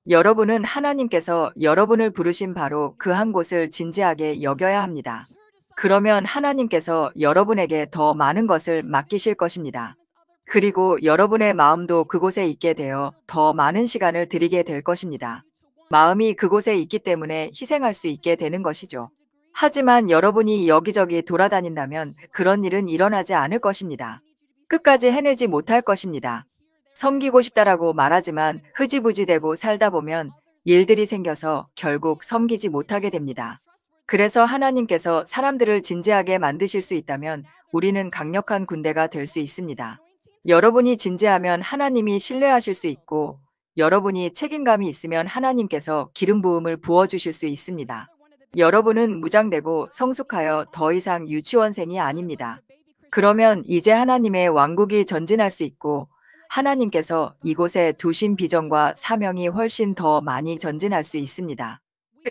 여러분은 하나님께서 여러분을 부르신 바로 그 한 곳을 진지하게 여겨야 합니다. 그러면 하나님께서 여러분에게 더 많은 것을 맡기실 것입니다. 그리고 여러분의 마음도 그곳에 있게 되어 더 많은 시간을 들이게 될 것입니다. 마음이 그곳에 있기 때문에 희생할 수 있게 되는 것이죠. 하지만 여러분이 여기저기 돌아다닌다면 그런 일은 일어나지 않을 것입니다. 끝까지 해내지 못할 것입니다. 섬기고 싶다라고 말하지만 흐지부지 되고 살다 보면 일들이 생겨서 결국 섬기지 못하게 됩니다. 그래서 하나님께서 사람들을 진지하게 만드실 수 있다면 우리는 강력한 군대가 될 수 있습니다. 여러분이 진지하면 하나님이 신뢰하실 수 있고 여러분이 책임감이 있으면 하나님께서 기름 부음을 부어주실 수 있습니다. 여러분은 무장되고 성숙하여 더 이상 유치원생이 아닙니다. 그러면 이제 하나님의 왕국이 전진할 수 있고 하나님께서 이곳에 두신 비전과 사명이 훨씬 더 많이 전진할 수 있습니다.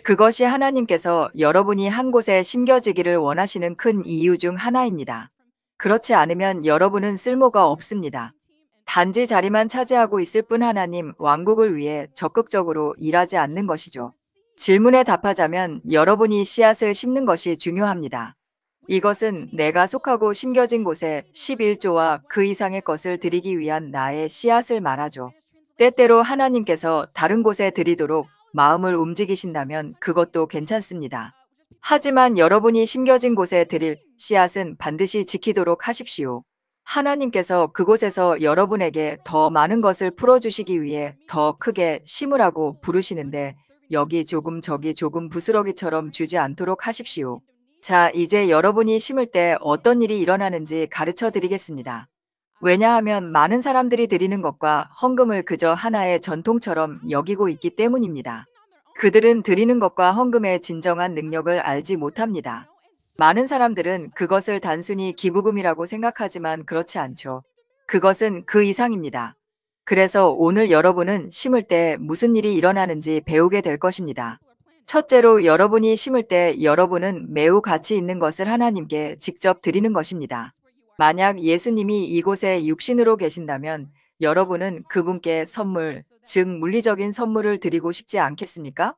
그것이 하나님께서 여러분이 한 곳에 심겨지기를 원하시는 큰 이유 중 하나입니다. 그렇지 않으면 여러분은 쓸모가 없습니다. 단지 자리만 차지하고 있을 뿐 하나님 왕국을 위해 적극적으로 일하지 않는 것이죠. 질문에 답하자면 여러분이 씨앗을 심는 것이 중요합니다. 이것은 내가 속하고 심겨진 곳에 11조와 그 이상의 것을 드리기 위한 나의 씨앗을 말하죠. 때때로 하나님께서 다른 곳에 드리도록 마음을 움직이신다면 그것도 괜찮습니다. 하지만 여러분이 심겨진 곳에 드릴 씨앗은 반드시 지키도록 하십시오. 하나님께서 그곳에서 여러분에게 더 많은 것을 풀어주시기 위해 더 크게 심으라고 부르시는데 여기 조금 저기 조금 부스러기처럼 주지 않도록 하십시오. 자, 이제 여러분이 심을 때 어떤 일이 일어나는지 가르쳐 드리겠습니다. 왜냐하면 많은 사람들이 드리는 것과 헌금을 그저 하나의 전통처럼 여기고 있기 때문입니다. 그들은 드리는 것과 헌금의 진정한 능력을 알지 못합니다. 많은 사람들은 그것을 단순히 기부금이라고 생각하지만 그렇지 않죠. 그것은 그 이상입니다. 그래서 오늘 여러분은 심을 때 무슨 일이 일어나는지 배우게 될 것입니다. 첫째로 여러분이 심을 때 여러분은 매우 가치 있는 것을 하나님께 직접 드리는 것입니다. 만약 예수님이 이곳에 육신으로 계신다면 여러분은 그분께 선물, 즉 물리적인 선물을 드리고 싶지 않겠습니까?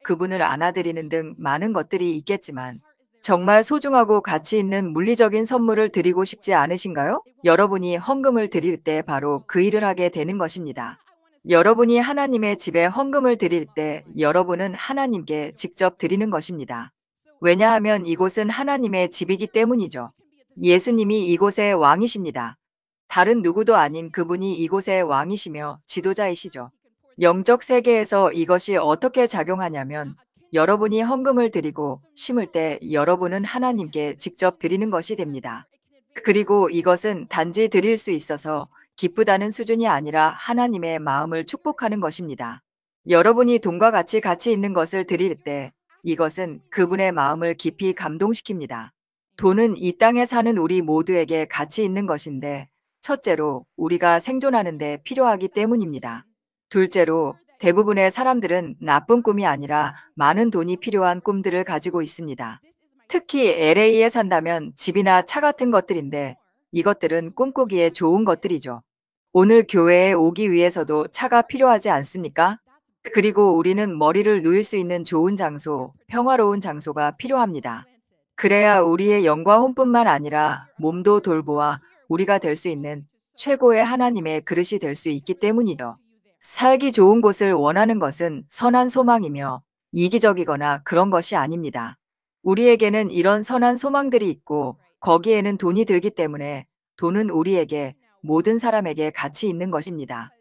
그분을 안아드리는 등 많은 것들이 있겠지만 정말 소중하고 가치 있는 물리적인 선물을 드리고 싶지 않으신가요? 여러분이 헌금을 드릴 때 바로 그 일을 하게 되는 것입니다. 여러분이 하나님의 집에 헌금을 드릴 때 여러분은 하나님께 직접 드리는 것입니다. 왜냐하면 이곳은 하나님의 집이기 때문이죠. 예수님이 이곳의 왕이십니다. 다른 누구도 아닌 그분이 이곳의 왕이시며 지도자이시죠. 영적 세계에서 이것이 어떻게 작용하냐면 여러분이 헌금을 드리고 심을 때 여러분은 하나님께 직접 드리는 것이 됩니다. 그리고 이것은 단지 드릴 수 있어서 기쁘다는 수준이 아니라 하나님의 마음을 축복하는 것입니다. 여러분이 돈과 같이 가치 있는 것을 드릴 때 이것은 그분의 마음을 깊이 감동시킵니다. 돈은 이 땅에 사는 우리 모두에게 가치 있는 것인데 첫째로 우리가 생존하는 데 필요하기 때문입니다. 둘째로 대부분의 사람들은 나쁜 꿈이 아니라 많은 돈이 필요한 꿈들을 가지고 있습니다. 특히 LA에 산다면 집이나 차 같은 것들인데 이것들은 꿈꾸기에 좋은 것들이죠. 오늘 교회에 오기 위해서도 차가 필요하지 않습니까? 그리고 우리는 머리를 누일 수 있는 좋은 장소, 평화로운 장소가 필요합니다. 그래야 우리의 영과 혼뿐만 아니라 몸도 돌보아 우리가 될 수 있는 최고의 하나님의 그릇이 될 수 있기 때문이죠. 살기 좋은 곳을 원하는 것은 선한 소망이며 이기적이거나 그런 것이 아닙니다. 우리에게는 이런 선한 소망들이 있고 거기에는 돈이 들기 때문에 돈은 우리에게 모든 사람에게 가치 있는 것입니다.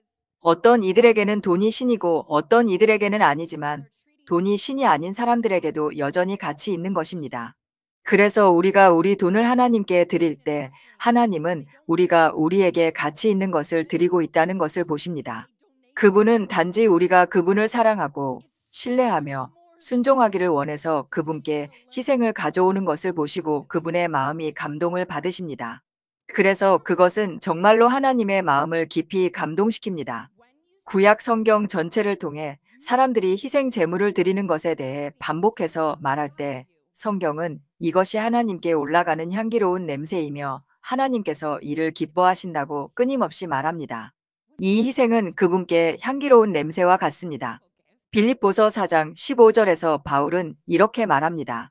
어떤 이들에게는 돈이 신이고 어떤 이들에게는 아니지만 돈이 신이 아닌 사람들에게도 여전히 가치 있는 것입니다. 그래서 우리가 우리 돈을 하나님께 드릴 때 하나님은 우리가 우리에게 가치 있는 것을 드리고 있다는 것을 보십니다. 그분은 단지 우리가 그분을 사랑하고 신뢰하며 순종하기를 원해서 그분께 희생을 가져오는 것을 보시고 그분의 마음이 감동을 받으십니다. 그래서 그것은 정말로 하나님의 마음을 깊이 감동시킵니다. 구약 성경 전체를 통해 사람들이 희생 제물을 드리는 것에 대해 반복해서 말할 때 성경은 이것이 하나님께 올라가는 향기로운 냄새이며 하나님께서 이를 기뻐하신다고 끊임없이 말합니다. 이 희생은 그분께 향기로운 냄새와 같습니다. 빌립보서 4장 15절에서 바울은 이렇게 말합니다.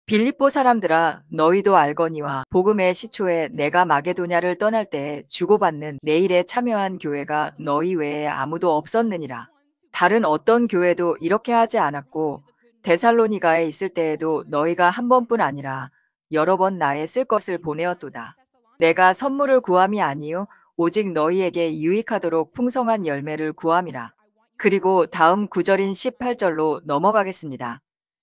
빌립보 사람들아 너희도 알거니와 복음의 시초에 내가 마게도냐를 떠날 때에 주고받는 내 일에 참여한 교회가 너희 외에 아무도 없었느니라. 다른 어떤 교회도 이렇게 하지 않았고 데살로니가에 있을 때에도 너희가 한 번뿐 아니라 여러 번 나의 쓸 것을 보내었도다. 내가 선물을 구함이 아니요 오직 너희에게 유익하도록 풍성한 열매를 구함이라. 그리고 다음 구절인 18절로 넘어가겠습니다.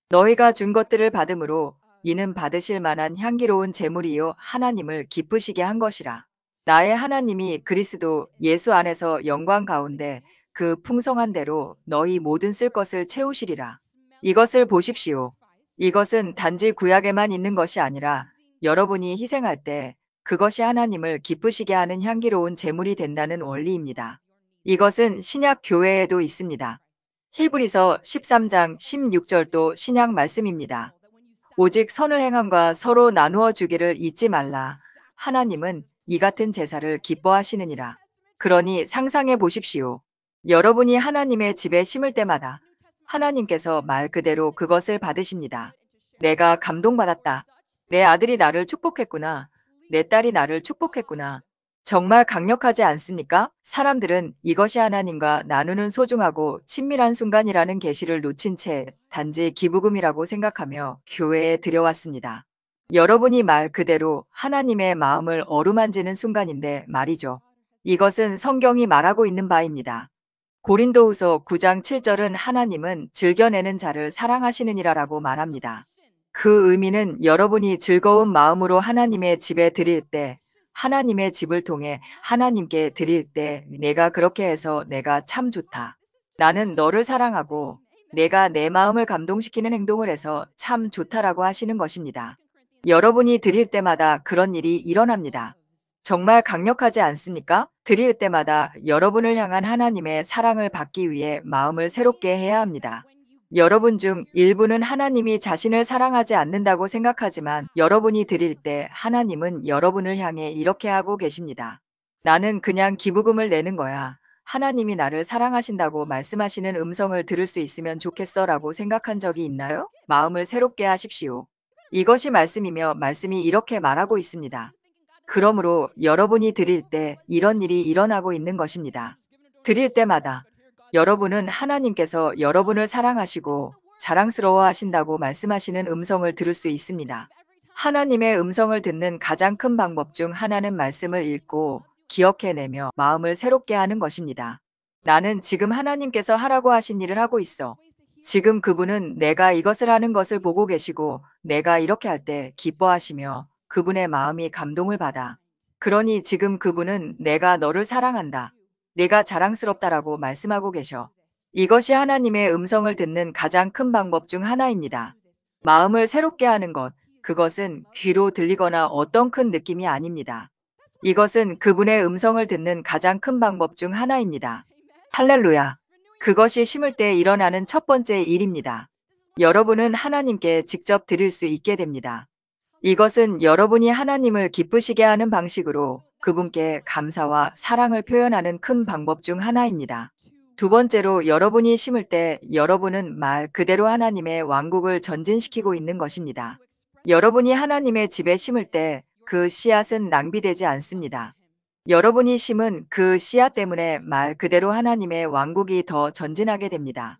너희가 준 것들을 받음으로 이는 받으실 만한 향기로운 제물이요 하나님을 기쁘시게 한 것이라. 나의 하나님이 그리스도 예수 안에서 영광 가운데 그 풍성한 대로 너희 모든 쓸 것을 채우시리라. 이것을 보십시오. 이것은 단지 구약에만 있는 것이 아니라 여러분이 희생할 때 그것이 하나님을 기쁘시게 하는 향기로운 제물이 된다는 원리입니다. 이것은 신약 교회에도 있습니다. 히브리서 13장 16절도 신약 말씀입니다. 오직 선을 행함과 서로 나누어 주기를 잊지 말라. 하나님은 이 같은 제사를 기뻐하시느니라. 그러니 상상해 보십시오. 여러분이 하나님의 집에 심을 때마다 하나님께서 말 그대로 그것을 받으십니다. 내가 감동받았다. 내 아들이 나를 축복했구나. 내 딸이 나를 축복했구나. 정말 강력하지 않습니까? 사람들은 이것이 하나님과 나누는 소중하고 친밀한 순간이라는 계시를 놓친 채 단지 기부금이라고 생각하며 교회에 들여왔습니다. 여러분이 말 그대로 하나님의 마음을 어루만지는 순간인데 말이죠. 이것은 성경이 말하고 있는 바입니다. 고린도후서 9장 7절은 하나님은 즐겨내는 자를 사랑하시느니라라고 말합니다. 그 의미는 여러분이 즐거운 마음으로 하나님의 집에 드릴 때, 하나님의 집을 통해 하나님께 드릴 때 내가 그렇게 해서 내가 참 좋다. 나는 너를 사랑하고 내가 내 마음을 감동시키는 행동을 해서 참 좋다라고 하시는 것입니다. 여러분이 드릴 때마다 그런 일이 일어납니다. 정말 강력하지 않습니까? 드릴 때마다 여러분을 향한 하나님의 사랑을 받기 위해 마음을 새롭게 해야 합니다. 여러분 중 일부는 하나님이 자신을 사랑하지 않는다고 생각하지만 여러분이 드릴 때 하나님은 여러분을 향해 이렇게 하고 계십니다. 나는 그냥 기부금을 내는 거야. 하나님이 나를 사랑하신다고 말씀하시는 음성을 들을 수 있으면 좋겠어 라고 생각한 적이 있나요? 마음을 새롭게 하십시오. 이것이 말씀이며 말씀이 이렇게 말하고 있습니다. 그러므로 여러분이 드릴 때 이런 일이 일어나고 있는 것입니다. 드릴 때마다 여러분은 하나님께서 여러분을 사랑하시고 자랑스러워 하신다고 말씀하시는 음성을 들을 수 있습니다. 하나님의 음성을 듣는 가장 큰 방법 중 하나는 말씀을 읽고 기억해내며 마음을 새롭게 하는 것입니다. 나는 지금 하나님께서 하라고 하신 일을 하고 있어. 지금 그분은 내가 이것을 하는 것을 보고 계시고 내가 이렇게 할 때 기뻐하시며 그분의 마음이 감동을 받아. 그러니 지금 그분은 내가 너를 사랑한다. 내가 자랑스럽다라고 말씀하고 계셔. 이것이 하나님의 음성을 듣는 가장 큰 방법 중 하나입니다. 마음을 새롭게 하는 것, 그것은 귀로 들리거나 어떤 큰 느낌이 아닙니다. 이것은 그분의 음성을 듣는 가장 큰 방법 중 하나입니다. 할렐루야. 그것이 심을 때 일어나는 첫 번째 일입니다. 여러분은 하나님께 직접 드릴 수 있게 됩니다. 이것은 여러분이 하나님을 기쁘시게 하는 방식으로 그분께 감사와 사랑을 표현하는 큰 방법 중 하나입니다. 두 번째로 여러분이 심을 때 여러분은 말 그대로 하나님의 왕국을 전진시키고 있는 것입니다. 여러분이 하나님의 집에 심을 때 그 씨앗은 낭비되지 않습니다. 여러분이 심은 그 씨앗 때문에 말 그대로 하나님의 왕국이 더 전진하게 됩니다.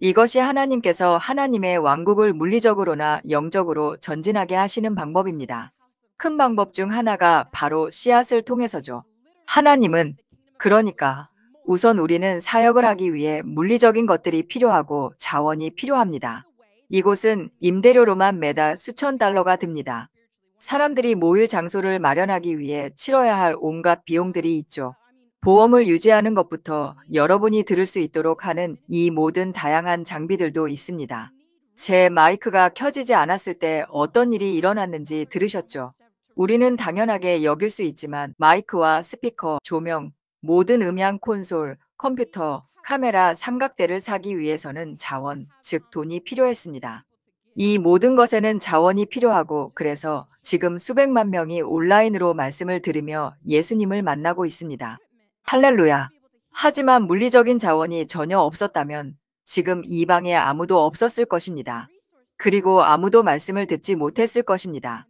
이것이 하나님께서 하나님의 왕국을 물리적으로나 영적으로 전진하게 하시는 방법입니다. 큰 방법 중 하나가 바로 씨앗을 통해서죠. 하나님은 그러니까 우선 우리는 사역을 하기 위해 물리적인 것들이 필요하고 자원이 필요합니다. 이곳은 임대료로만 매달 수천 달러가 듭니다. 사람들이 모일 장소를 마련하기 위해 치러야 할 온갖 비용들이 있죠. 보험을 유지하는 것부터 여러분이 들을 수 있도록 하는 이 모든 다양한 장비들도 있습니다. 제 마이크가 켜지지 않았을 때 어떤 일이 일어났는지 들으셨죠? 우리는 당연하게 여길 수 있지만 마이크와 스피커, 조명, 모든 음향 콘솔, 컴퓨터, 카메라, 삼각대를 사기 위해서는 자원, 즉 돈이 필요했습니다. 이 모든 것에는 자원이 필요하고 그래서 지금 수백만 명이 온라인으로 말씀을 들으며 예수님을 만나고 있습니다. 할렐루야. 하지만 물리적인 자원이 전혀 없었다면 지금 이 방에 아무도 없었을 것입니다. 그리고 아무도 말씀을 듣지 못했을 것입니다.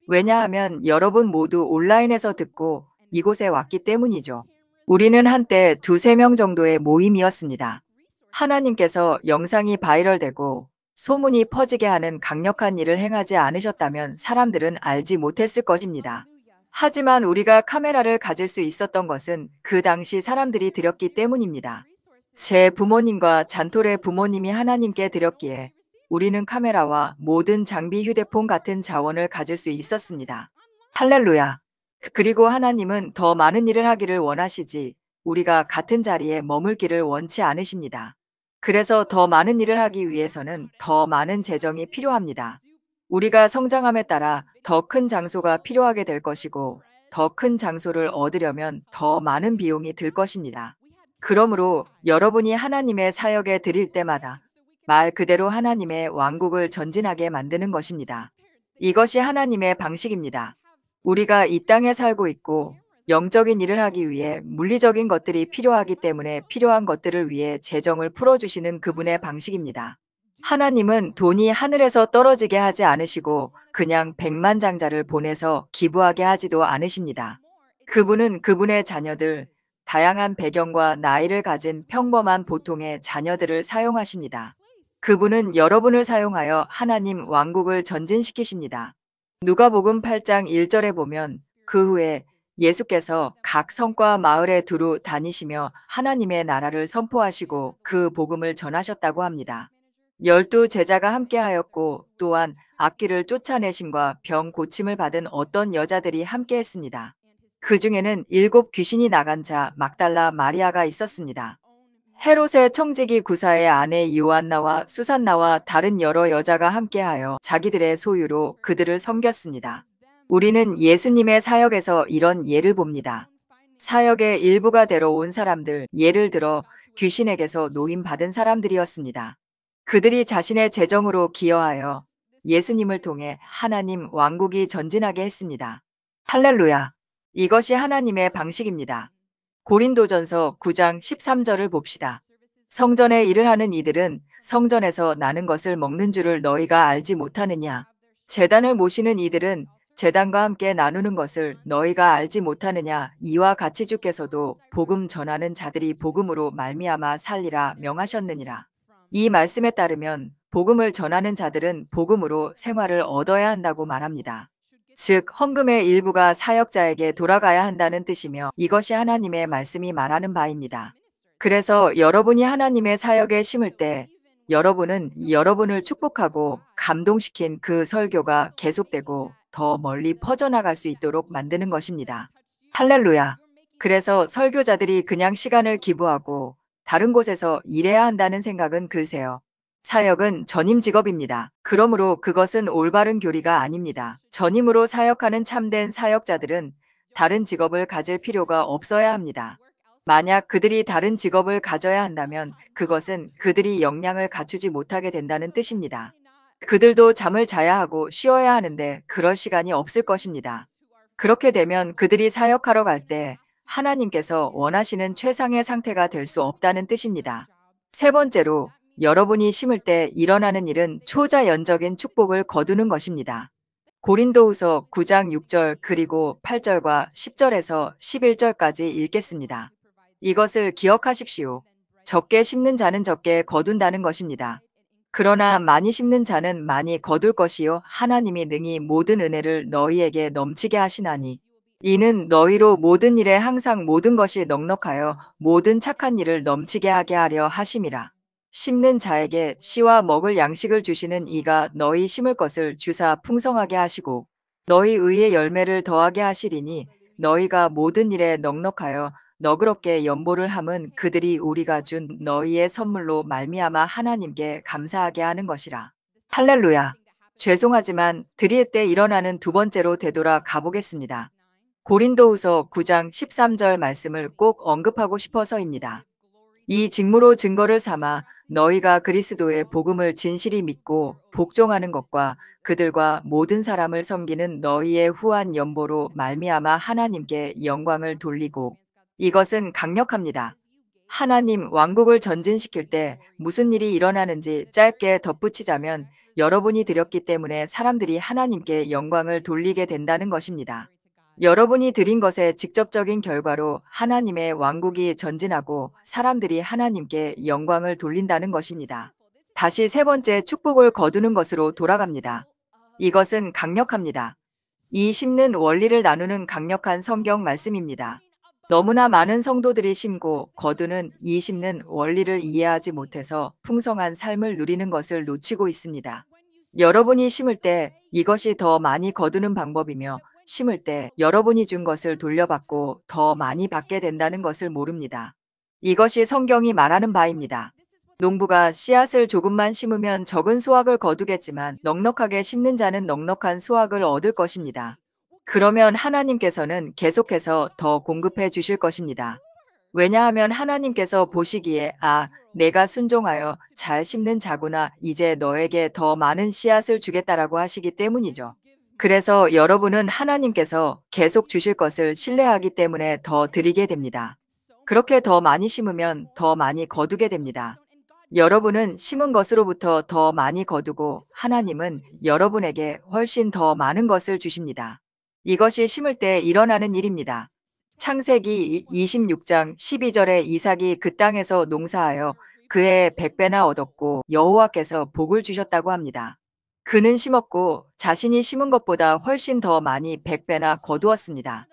왜냐하면 여러분 모두 온라인에서 듣고 이곳에 왔기 때문이죠. 우리는 한때 두세 명 정도의 모임이었습니다. 하나님께서 영상이 바이럴되고 소문이 퍼지게 하는 강력한 일을 행하지 않으셨다면 사람들은 알지 못했을 것입니다. 하지만 우리가 카메라를 가질 수 있었던 것은 그 당시 사람들이 드렸기 때문입니다. 제 부모님과 잔톨의 부모님이 하나님께 드렸기에 우리는 카메라와 모든 장비 휴대폰 같은 자원을 가질 수 있었습니다. 할렐루야. 그리고 하나님은 더 많은 일을 하기를 원하시지 우리가 같은 자리에 머물기를 원치 않으십니다. 그래서 더 많은 일을 하기 위해서는 더 많은 재정이 필요합니다. 우리가 성장함에 따라 더 큰 장소가 필요하게 될 것이고 더 큰 장소를 얻으려면 더 많은 비용이 들 것입니다. 그러므로 여러분이 하나님의 사역에 드릴 때마다 말 그대로 하나님의 왕국을 전진하게 만드는 것입니다. 이것이 하나님의 방식입니다. 우리가 이 땅에 살고 있고 영적인 일을 하기 위해 물리적인 것들이 필요하기 때문에 필요한 것들을 위해 재정을 풀어주시는 그분의 방식입니다. 하나님은 돈이 하늘에서 떨어지게 하지 않으시고 그냥 백만장자를 보내서 기부하게 하지도 않으십니다. 그분은 그분의 자녀들, 다양한 배경과 나이를 가진 평범한 보통의 자녀들을 사용하십니다. 그분은 여러분을 사용하여 하나님 왕국을 전진시키십니다. 누가복음 8장 1절에 보면 그 후에 예수께서 각 성과 마을에 두루 다니시며 하나님의 나라를 선포하시고 그 복음을 전하셨다고 합니다. 12 제자가 함께하였고 또한 악귀를 쫓아내심과 병 고침을 받은 어떤 여자들이 함께했습니다. 그 중에는 7 귀신이 나간 자 막달라 마리아가 있었습니다. 헤롯의 청지기 구사의 아내 요한나와 수산나와 다른 여러 여자가 함께하여 자기들의 소유로 그들을 섬겼습니다. 우리는 예수님의 사역에서 이런 예를 봅니다. 사역의 일부가 되러 온 사람들, 예를 들어 귀신에게서 노임받은 사람들이었습니다. 그들이 자신의 재정으로 기여하여 예수님을 통해 하나님 왕국이 전진하게 했습니다. 할렐루야! 이것이 하나님의 방식입니다. 고린도전서 9장 13절을 봅시다. 성전의 일을 하는 이들은 성전에서 나는 것을 먹는 줄을 너희가 알지 못하느냐. 제단을 모시는 이들은 제단과 함께 나누는 것을 너희가 알지 못하느냐. 이와 같이 주께서도 복음 전하는 자들이 복음으로 말미암아 살리라 명하셨느니라. 이 말씀에 따르면 복음을 전하는 자들은 복음으로 생활을 얻어야 한다고 말합니다. 즉 헌금의 일부가 사역자에게 돌아가야 한다는 뜻이며 이것이 하나님의 말씀이 말하는 바입니다. 그래서 여러분이 하나님의 사역에 심을 때 여러분은 여러분을 축복하고 감동시킨 그 설교가 계속되고 더 멀리 퍼져나갈 수 있도록 만드는 것입니다. 할렐루야! 그래서 설교자들이 그냥 시간을 기부하고 다른 곳에서 일해야 한다는 생각은 글쎄요. 사역은 전임 직업입니다. 그러므로 그것은 올바른 교리가 아닙니다. 전임으로 사역하는 참된 사역자들은 다른 직업을 가질 필요가 없어야 합니다. 만약 그들이 다른 직업을 가져야 한다면 그것은 그들이 역량을 갖추지 못하게 된다는 뜻입니다. 그들도 잠을 자야 하고 쉬어야 하는데 그럴 시간이 없을 것입니다. 그렇게 되면 그들이 사역하러 갈 때 하나님께서 원하시는 최상의 상태가 될 수 없다는 뜻입니다. 세 번째로 여러분이 심을 때 일어나는 일은 초자연적인 축복을 거두는 것입니다. 고린도후서 9장 6절 그리고 8절과 10절에서 11절까지 읽겠습니다. 이것을 기억하십시오. 적게 심는 자는 적게 거둔다는 것입니다. 그러나 많이 심는 자는 많이 거둘 것이요 하나님이 능히 모든 은혜를 너희에게 넘치게 하시나니 이는 너희로 모든 일에 항상 모든 것이 넉넉하여 모든 착한 일을 넘치게 하게 하려 하심이라. 심는 자에게 씨와 먹을 양식을 주시는 이가 너희 심을 것을 주사 풍성하게 하시고 너희 의의 열매를 더하게 하시리니 너희가 모든 일에 넉넉하여 너그럽게 연보를 함은 그들이 우리가 준 너희의 선물로 말미암아 하나님께 감사하게 하는 것이라. 할렐루야. 죄송하지만 드릴 때 일어나는 두 번째로 되돌아 가보겠습니다. 고린도후서 9장 13절 말씀을 꼭 언급하고 싶어서입니다. 이 직무로 증거를 삼아 너희가 그리스도의 복음을 진실히 믿고 복종하는 것과 그들과 모든 사람을 섬기는 너희의 후한 연보로 말미암아 하나님께 영광을 돌리고 이것은 강력합니다. 하나님 왕국을 전진시킬 때 무슨 일이 일어나는지 짧게 덧붙이자면 여러분이 드렸기 때문에 사람들이 하나님께 영광을 돌리게 된다는 것입니다. 여러분이 드린 것의 직접적인 결과로 하나님의 왕국이 전진하고 사람들이 하나님께 영광을 돌린다는 것입니다. 다시 세 번째 축복을 거두는 것으로 돌아갑니다. 이것은 강력합니다. 이 심는 원리를 나누는 강력한 성경 말씀입니다. 너무나 많은 성도들이 심고 거두는 이 심는 원리를 이해하지 못해서 풍성한 삶을 누리는 것을 놓치고 있습니다. 여러분이 심을 때 이것이 더 많이 거두는 방법이며 심을 때 여러분이 준 것을 돌려받고 더 많이 받게 된다는 것을 모릅니다. 이것이 성경이 말하는 바입니다. 농부가 씨앗을 조금만 심으면 적은 수확을 거두겠지만 넉넉하게 심는 자는 넉넉한 수확을 얻을 것입니다. 그러면 하나님께서는 계속해서 더 공급해 주실 것입니다. 왜냐하면 하나님께서 보시기에 내가 순종하여 잘 심는 자구나 이제 너에게 더 많은 씨앗을 주겠다라고 하시기 때문이죠. 그래서 여러분은 하나님께서 계속 주실 것을 신뢰하기 때문에 더 드리게 됩니다. 그렇게 더 많이 심으면 더 많이 거두게 됩니다. 여러분은 심은 것으로부터 더 많이 거두고 하나님은 여러분에게 훨씬 더 많은 것을 주십니다. 이것이 심을 때 일어나는 일입니다. 창세기 26장 12절에 이삭이 그 땅에서 농사하여 그의 100배나 얻었고 여호와께서 복을 주셨다고 합니다. 그는 심었고 자신이 심은 것보다 훨씬 더 많이 100배나 거두었습니다.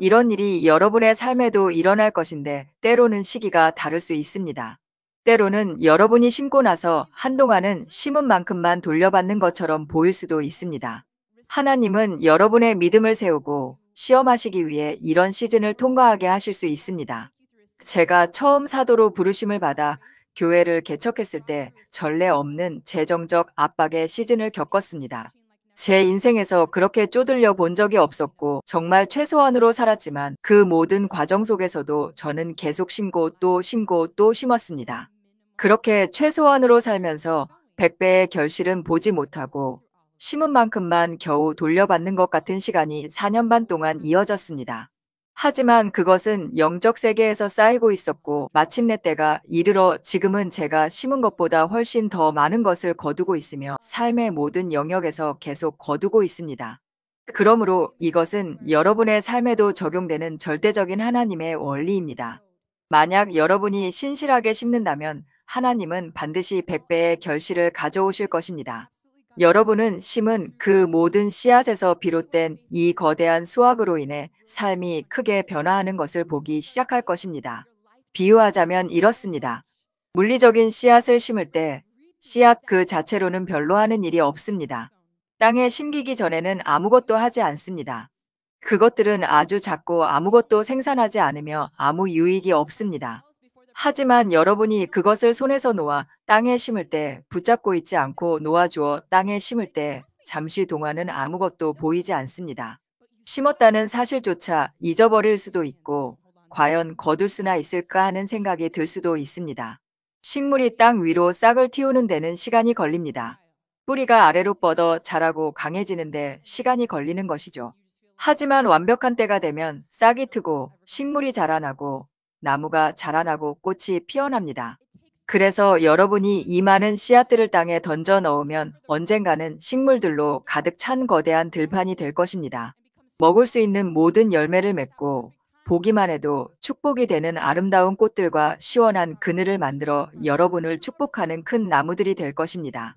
이런 일이 여러분의 삶에도 일어날 것인데 때로는 시기가 다를 수 있습니다. 때로는 여러분이 심고 나서 한동안은 심은 만큼만 돌려받는 것처럼 보일 수도 있습니다. 하나님은 여러분의 믿음을 세우고 시험하시기 위해 이런 시즌을 통과하게 하실 수 있습니다. 제가 처음 사도로 부르심을 받아 교회를 개척했을 때 전례 없는 재정적 압박의 시즌을 겪었습니다. 제 인생에서 그렇게 쪼들려 본 적이 없었고 정말 최소한으로 살았지만 그 모든 과정 속에서도 저는 계속 심고 또 심고 또 심었습니다. 그렇게 최소한으로 살면서 100배의 결실은 보지 못하고 심은 만큼만 겨우 돌려받는 것 같은 시간이 4년 반 동안 이어졌습니다. 하지만 그것은 영적 세계에서 쌓이고 있었고 마침내 때가 이르러 지금은 제가 심은 것보다 훨씬 더 많은 것을 거두고 있으며 삶의 모든 영역에서 계속 거두고 있습니다. 그러므로 이것은 여러분의 삶에도 적용되는 절대적인 하나님의 원리입니다. 만약 여러분이 신실하게 심는다면 하나님은 반드시 100배의 결실을 가져오실 것입니다. 여러분은 심은 그 모든 씨앗에서 비롯된 이 거대한 수확으로 인해 삶이 크게 변화하는 것을 보기 시작할 것입니다. 비유하자면 이렇습니다. 물리적인 씨앗을 심을 때 씨앗 그 자체로는 별로 하는 일이 없습니다. 땅에 심기기 전에는 아무것도 하지 않습니다. 그것들은 아주 작고 아무것도 생산하지 않으며 아무 유익이 없습니다. 하지만 여러분이 그것을 손에서 놓아 땅에 심을 때 붙잡고 있지 않고 놓아주어 땅에 심을 때 잠시 동안은 아무것도 보이지 않습니다. 심었다는 사실조차 잊어버릴 수도 있고 과연 거둘 수나 있을까 하는 생각이 들 수도 있습니다. 식물이 땅 위로 싹을 틔우는 데는 시간이 걸립니다. 뿌리가 아래로 뻗어 자라고 강해지는데 시간이 걸리는 것이죠. 하지만 완벽한 때가 되면 싹이 트고 식물이 자라나고 나무가 자라나고 꽃이 피어납니다. 그래서 여러분이 이 많은 씨앗들을 땅에 던져 넣으면 언젠가는 식물들로 가득 찬 거대한 들판이 될 것입니다. 먹을 수 있는 모든 열매를 맺고 보기만 해도 축복이 되는 아름다운 꽃들과 시원한 그늘을 만들어 여러분을 축복하는 큰 나무들이 될 것입니다.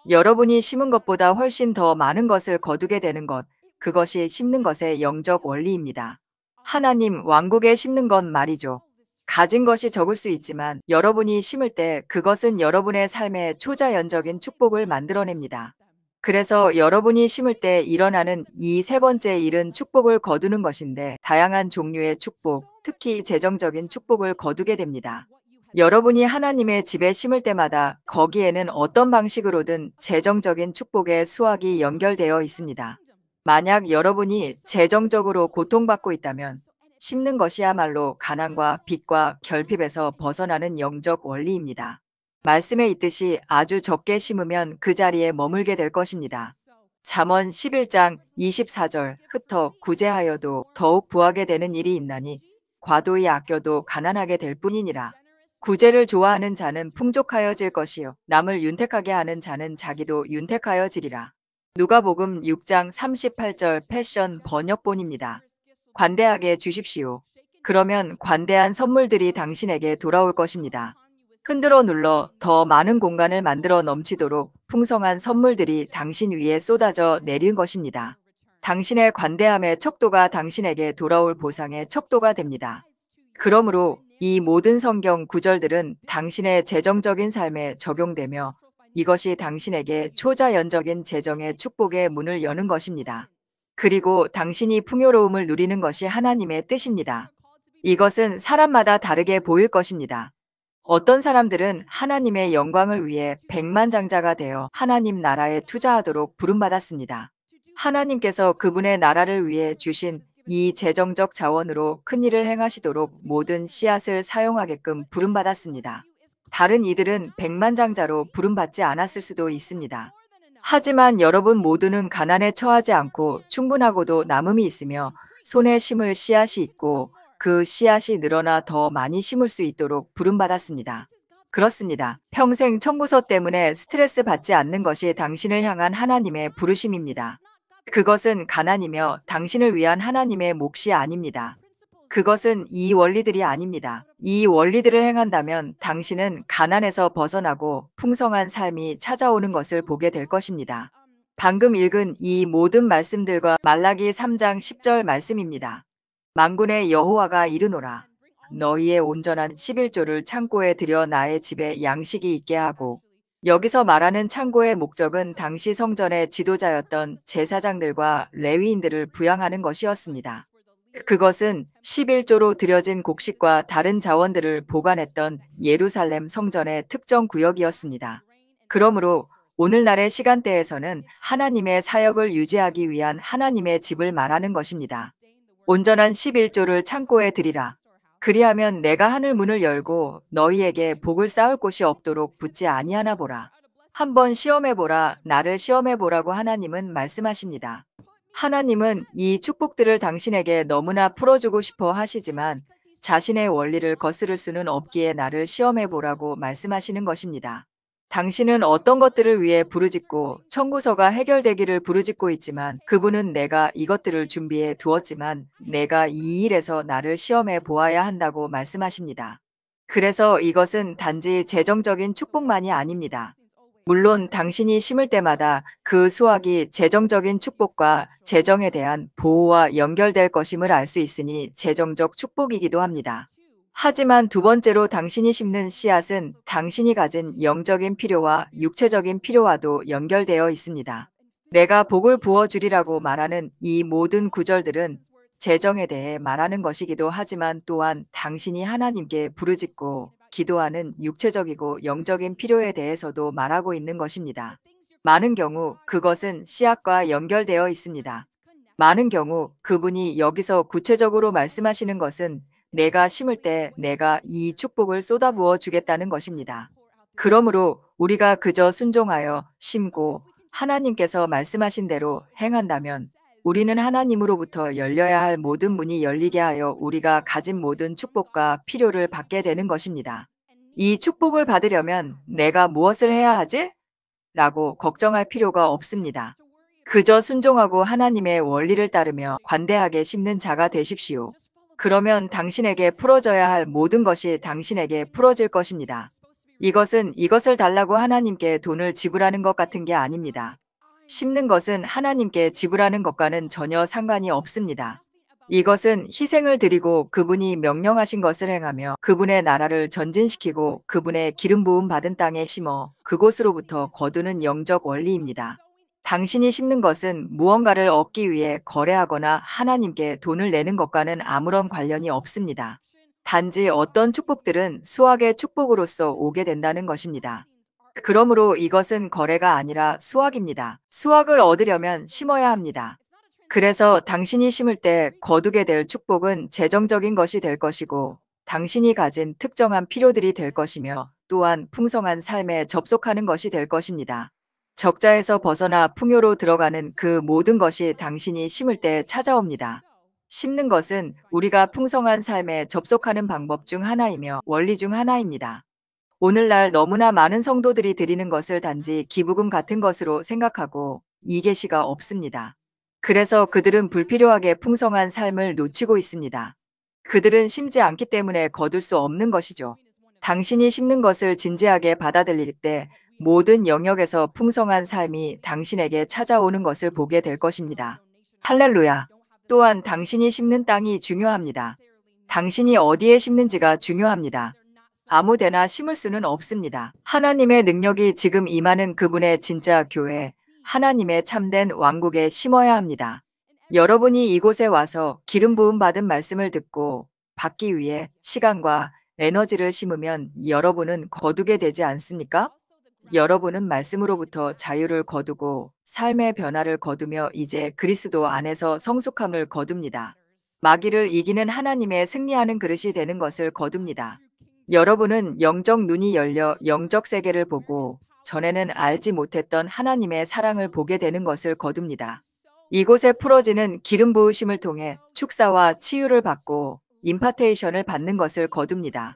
여러분이 심은 것보다 훨씬 더 많은 것을 거두게 되는 것, 그것이 심는 것의 영적 원리입니다. 하나님 왕국에 심는 건 말이죠. 가진 것이 적을 수 있지만 여러분이 심을 때 그것은 여러분의 삶에 초자연적인 축복을 만들어냅니다. 그래서 여러분이 심을 때 일어나는 이 세 번째 일은 축복을 거두는 것인데 다양한 종류의 축복, 특히 재정적인 축복을 거두게 됩니다. 여러분이 하나님의 집에 심을 때마다 거기에는 어떤 방식으로든 재정적인 축복의 수확이 연결되어 있습니다. 만약 여러분이 재정적으로 고통받고 있다면 심는 것이야말로 가난과 빚과 결핍에서 벗어나는 영적 원리입니다. 말씀에 있듯이 아주 적게 심으면 그 자리에 머물게 될 것입니다. 잠언 11장 24절 흩어 구제하여도 더욱 부하게 되는 일이 있나니 과도히 아껴도 가난하게 될 뿐이니라. 구제를 좋아하는 자는 풍족하여질 것이요 남을 윤택하게 하는 자는 자기도 윤택하여지리라. 누가복음 6장 38절 패션 번역본입니다. 관대하게 주십시오. 그러면 관대한 선물들이 당신에게 돌아올 것입니다. 흔들어 눌러 더 많은 공간을 만들어 넘치도록 풍성한 선물들이 당신 위에 쏟아져 내린 것입니다. 당신의 관대함의 척도가 당신에게 돌아올 보상의 척도가 됩니다. 그러므로 이 모든 성경 구절들은 당신의 재정적인 삶에 적용되며 이것이 당신에게 초자연적인 재정의 축복의 문을 여는 것입니다. 그리고 당신이 풍요로움을 누리는 것이 하나님의 뜻입니다. 이것은 사람마다 다르게 보일 것입니다. 어떤 사람들은 하나님의 영광을 위해 백만장자가 되어 하나님 나라에 투자하도록 부름받았습니다. 하나님께서 그분의 나라를 위해 주신 이 재정적 자원으로 큰 일을 행하시도록 모든 씨앗을 사용하게끔 부름받았습니다. 다른 이들은 백만장자로 부름받지 않았을 수도 있습니다. 하지만 여러분 모두는 가난에 처하지 않고 충분하고도 남음이 있으며 손에 심을 씨앗이 있고 그 씨앗이 늘어나 더 많이 심을 수 있도록 부름받았습니다. 그렇습니다. 평생 청구서 때문에 스트레스 받지 않는 것이 당신을 향한 하나님의 부르심입니다. 그것은 가난이며 당신을 위한 하나님의 몫이 아닙니다. 그것은 이 원리들이 아닙니다. 이 원리들을 행한다면 당신은 가난에서 벗어나고 풍성한 삶이 찾아오는 것을 보게 될 것입니다. 방금 읽은 이 모든 말씀들과 말라기 3장 10절 말씀입니다. 만군의 여호와가 이르노라. 너희의 온전한 11조를 창고에 들여 나의 집에 양식이 있게 하고, 여기서 말하는 창고의 목적은 당시 성전의 지도자였던 제사장들과 레위인들을 부양하는 것이었습니다. 그것은 11조로 들여진 곡식과 다른 자원들을 보관했던 예루살렘 성전의 특정 구역이었습니다. 그러므로 오늘날의 시간대에서는 하나님의 사역을 유지하기 위한 하나님의 집을 말하는 것입니다. 온전한 11조를 창고에 들이라. 그리하면 내가 하늘 문을 열고 너희에게 복을 쌓을 곳이 없도록 붙지 아니하나 보라. 한번 시험해 보라. 나를 시험해 보라고 하나님은 말씀하십니다. 하나님은 이 축복들을 당신에게 너무나 풀어주고 싶어 하시지만 자신의 원리를 거스를 수는 없기에 나를 시험해 보라고 말씀하시는 것입니다. 당신은 어떤 것들을 위해 부르짖고 청구서가 해결되기를 부르짖고 있지만 그분은 내가 이것들을 준비해 두었지만 내가 이 일에서 나를 시험해 보아야 한다고 말씀하십니다. 그래서 이것은 단지 재정적인 축복만이 아닙니다. 물론 당신이 심을 때마다 그 수확이 재정적인 축복과 재정에 대한 보호와 연결될 것임을 알 수 있으니 재정적 축복이기도 합니다. 하지만 두 번째로 당신이 심는 씨앗은 당신이 가진 영적인 필요와 육체적인 필요와도 연결되어 있습니다. 내가 복을 부어주리라고 말하는 이 모든 구절들은 재정에 대해 말하는 것이기도 하지만 또한 당신이 하나님께 부르짖고 기도하는 육체적이고 영적인 필요에 대해서도 말하고 있는 것입니다. 많은 경우 그것은 씨앗과 연결되어 있습니다. 많은 경우 그분이 여기서 구체적으로 말씀하시는 것은 내가 심을 때 내가 이 축복을 쏟아부어 주겠다는 것입니다. 그러므로 우리가 그저 순종하여 심고 하나님께서 말씀하신 대로 행한다면 우리는 하나님으로부터 열려야 할 모든 문이 열리게 하여 우리가 가진 모든 축복과 필요를 받게 되는 것입니다. 이 축복을 받으려면 내가 무엇을 해야 하지? 라고 걱정할 필요가 없습니다. 그저 순종하고 하나님의 원리를 따르며 관대하게 심는 자가 되십시오. 그러면 당신에게 풀어져야 할 모든 것이 당신에게 풀어질 것입니다. 이것은 이것을 달라고 하나님께 돈을 지불하는 것 같은 게 아닙니다. 심는 것은 하나님께 지불하는 것과는 전혀 상관이 없습니다. 이것은 희생을 드리고 그분이 명령하신 것을 행하며 그분의 나라를 전진시키고 그분의 기름 부음 받은 땅에 심어 그곳으로부터 거두는 영적 원리입니다. 당신이 심는 것은 무언가를 얻기 위해 거래하거나 하나님께 돈을 내는 것과는 아무런 관련이 없습니다. 단지 어떤 축복들은 수확의 축복으로서 오게 된다는 것입니다. 그러므로 이것은 거래가 아니라 수확입니다. 수확을 얻으려면 심어야 합니다. 그래서 당신이 심을 때 거두게 될 축복은 재정적인 것이 될 것이고 당신이 가진 특정한 필요들이 될 것이며 또한 풍성한 삶에 접속하는 것이 될 것입니다. 적자에서 벗어나 풍요로 들어가는 그 모든 것이 당신이 심을 때 찾아옵니다. 심는 것은 우리가 풍성한 삶에 접속하는 방법 중 하나이며 원리 중 하나입니다. 오늘날 너무나 많은 성도들이 드리는 것을 단지 기부금 같은 것으로 생각하고 이계시가 없습니다. 그래서 그들은 불필요하게 풍성한 삶을 놓치고 있습니다. 그들은 심지 않기 때문에 거둘 수 없는 것이죠. 당신이 심는 것을 진지하게 받아들일 때 모든 영역에서 풍성한 삶이 당신에게 찾아오는 것을 보게 될 것입니다. 할렐루야. 또한 당신이 심는 땅이 중요합니다. 당신이 어디에 심는지가 중요합니다. 아무데나 심을 수는 없습니다. 하나님의 능력이 지금 임하는 그분의 진짜 교회, 하나님의 참된 왕국에 심어야 합니다. 여러분이 이곳에 와서 기름 부음 받은 말씀을 듣고 받기 위해 시간과 에너지를 심으면 여러분은 거두게 되지 않습니까? 여러분은 말씀으로부터 자유를 거두고 삶의 변화를 거두며 이제 그리스도 안에서 성숙함을 거둡니다. 마귀를 이기는 하나님의 승리하는 그릇이 되는 것을 거둡니다. 여러분은 영적 눈이 열려 영적 세계를 보고 전에는 알지 못했던 하나님의 사랑을 보게 되는 것을 거둡니다. 이곳에 풀어지는 기름 부으심을 통해 축사와 치유를 받고 임파테이션을 받는 것을 거둡니다.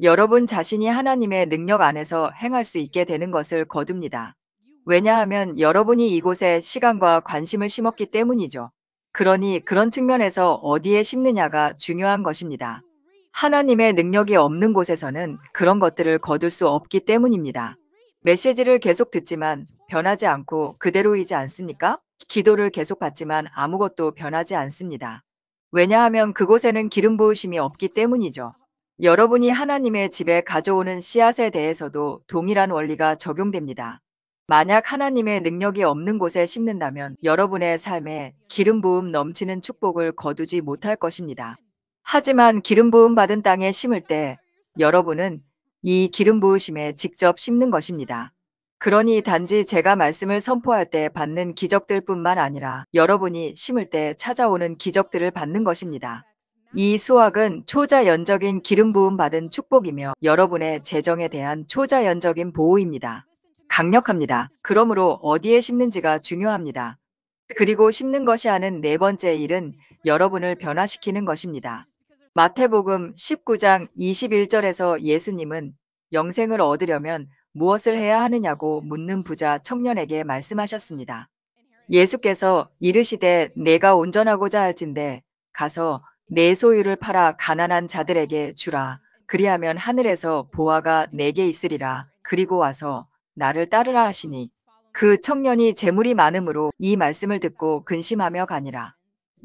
여러분 자신이 하나님의 능력 안에서 행할 수 있게 되는 것을 거둡니다. 왜냐하면 여러분이 이곳에 시간과 관심을 심었기 때문이죠. 그러니 그런 측면에서 어디에 심느냐가 중요한 것입니다. 하나님의 능력이 없는 곳에서는 그런 것들을 거둘 수 없기 때문입니다. 메시지를 계속 듣지만 변하지 않고 그대로이지 않습니까? 기도를 계속 받지만 아무것도 변하지 않습니다. 왜냐하면 그곳에는 기름 부으심이 없기 때문이죠. 여러분이 하나님의 집에 가져오는 씨앗에 대해서도 동일한 원리가 적용됩니다. 만약 하나님의 능력이 없는 곳에 심는다면 여러분의 삶에 기름 부음 넘치는 축복을 거두지 못할 것입니다. 하지만 기름 부음 받은 땅에 심을 때 여러분은 이 기름 부으심에 직접 심는 것입니다. 그러니 단지 제가 말씀을 선포할 때 받는 기적들뿐만 아니라 여러분이 심을 때 찾아오는 기적들을 받는 것입니다. 이 수확은 초자연적인 기름 부음 받은 축복이며 여러분의 재정에 대한 초자연적인 보호입니다. 강력합니다. 그러므로 어디에 심는지가 중요합니다. 그리고 심는 것이 하는 네 번째 일은 여러분을 변화시키는 것입니다. 마태복음 19장 21절에서 예수님은 영생을 얻으려면 무엇을 해야 하느냐고 묻는 부자 청년에게 말씀하셨습니다. 예수께서 이르시되 내가 온전하고자 할진대 가서 내 소유를 팔아 가난한 자들에게 주라. 그리하면 하늘에서 보화가 내게 있으리라. 그리고 와서 나를 따르라 하시니 그 청년이 재물이 많음으로 이 말씀을 듣고 근심하며 가니라.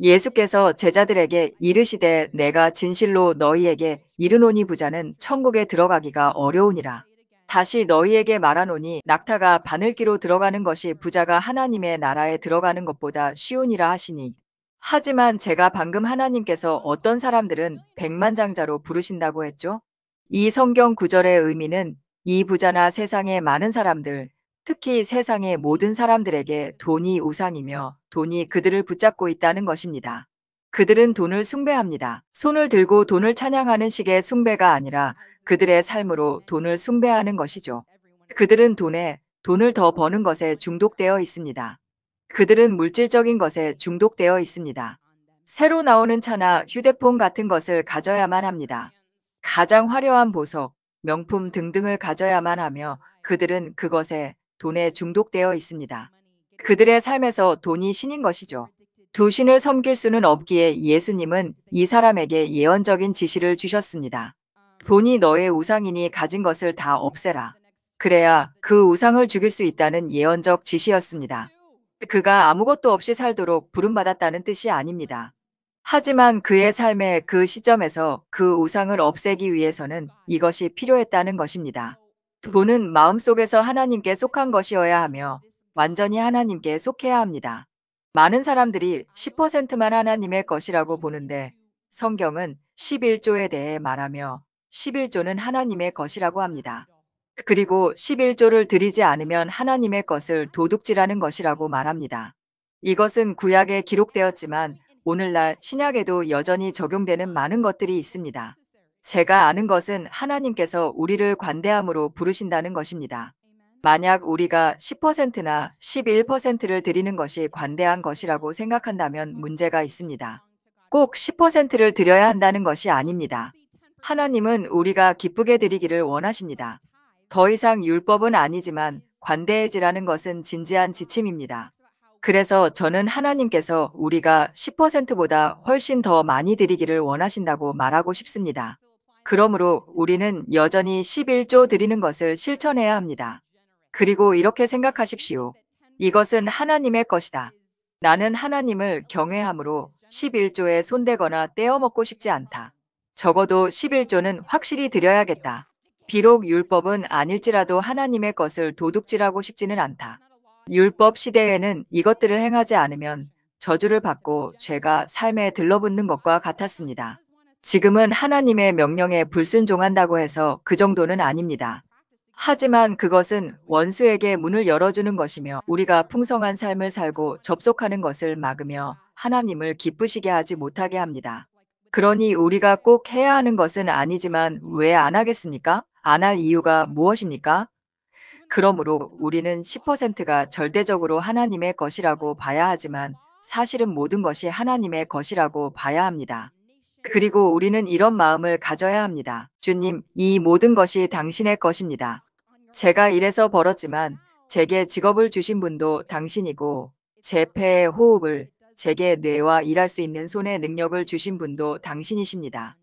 예수께서 제자들에게 이르시되 내가 진실로 너희에게 이르노니 부자는 천국에 들어가기가 어려우니라. 다시 너희에게 말하노니 낙타가 바늘기로 들어가는 것이 부자가 하나님의 나라에 들어가는 것보다 쉬우니라 하시니 하지만 제가 방금 하나님께서 어떤 사람들은 백만장자로 부르신다고 했죠? 이 성경 구절의 의미는 이 부자나 세상의 많은 사람들, 특히 세상의 모든 사람들에게 돈이 우상이며 돈이 그들을 붙잡고 있다는 것입니다. 그들은 돈을 숭배합니다. 손을 들고 돈을 찬양하는 식의 숭배가 아니라 그들의 삶으로 돈을 숭배하는 것이죠. 그들은 돈을 더 버는 것에 중독되어 있습니다. 그들은 물질적인 것에 중독되어 있습니다. 새로 나오는 차나 휴대폰 같은 것을 가져야만 합니다. 가장 화려한 보석, 명품 등등을 가져야만 하며 그들은 그것에 돈에 중독되어 있습니다. 그들의 삶에서 돈이 신인 것이죠. 두 신을 섬길 수는 없기에 예수님은 이 사람에게 예언적인 지시를 주셨습니다. 돈이 너의 우상이니 가진 것을 다 없애라. 그래야 그 우상을 죽일 수 있다는 예언적 지시였습니다. 그가 아무것도 없이 살도록 부름받았다는 뜻이 아닙니다. 하지만 그의 삶의 그 시점에서 그 우상을 없애기 위해서는 이것이 필요했다는 것입니다. 돈은 마음속에서 하나님께 속한 것이어야 하며 완전히 하나님께 속해야 합니다. 많은 사람들이 10%만 하나님의 것이라고 보는데 성경은 11조에 대해 말하며 11조는 하나님의 것이라고 합니다. 그리고 11조를 드리지 않으면 하나님의 것을 도둑질하는 것이라고 말합니다. 이것은 구약에 기록되었지만 오늘날 신약에도 여전히 적용되는 많은 것들이 있습니다. 제가 아는 것은 하나님께서 우리를 관대함으로 부르신다는 것입니다. 만약 우리가 10%나 11%를 드리는 것이 관대한 것이라고 생각한다면 문제가 있습니다. 꼭 10%를 드려야 한다는 것이 아닙니다. 하나님은 우리가 기쁘게 드리기를 원하십니다. 더 이상 율법은 아니지만 관대해지라는 것은 진지한 지침입니다. 그래서 저는 하나님께서 우리가 10%보다 훨씬 더 많이 드리기를 원하신다고 말하고 싶습니다. 그러므로 우리는 여전히 11조 드리는 것을 실천해야 합니다. 그리고 이렇게 생각하십시오. 이것은 하나님의 것이다. 나는 하나님을 경외함으로 11조에 손대거나 떼어먹고 싶지 않다. 적어도 11조는 확실히 드려야겠다. 비록 율법은 아닐지라도 하나님의 것을 도둑질하고 싶지는 않다. 율법 시대에는 이것들을 행하지 않으면 저주를 받고 죄가 삶에 들러붙는 것과 같았습니다. 지금은 하나님의 명령에 불순종한다고 해서 그 정도는 아닙니다. 하지만 그것은 원수에게 문을 열어주는 것이며 우리가 풍성한 삶을 살고 접속하는 것을 막으며 하나님을 기쁘시게 하지 못하게 합니다. 그러니 우리가 꼭 해야 하는 것은 아니지만 왜 안 하겠습니까? 안 할 이유가 무엇입니까? 그러므로 우리는 10%가 절대적으로 하나님의 것이라고 봐야 하지만 사실은 모든 것이 하나님의 것이라고 봐야 합니다. 그리고 우리는 이런 마음을 가져야 합니다. 주님, 이 모든 것이 당신의 것입니다. 제가 이래서 벌었지만 제게 직업을 주신 분도 당신이고 제 폐의 호흡을 제게 뇌와 일할 수 있는 손의 능력을 주신 분도 당신이십니다.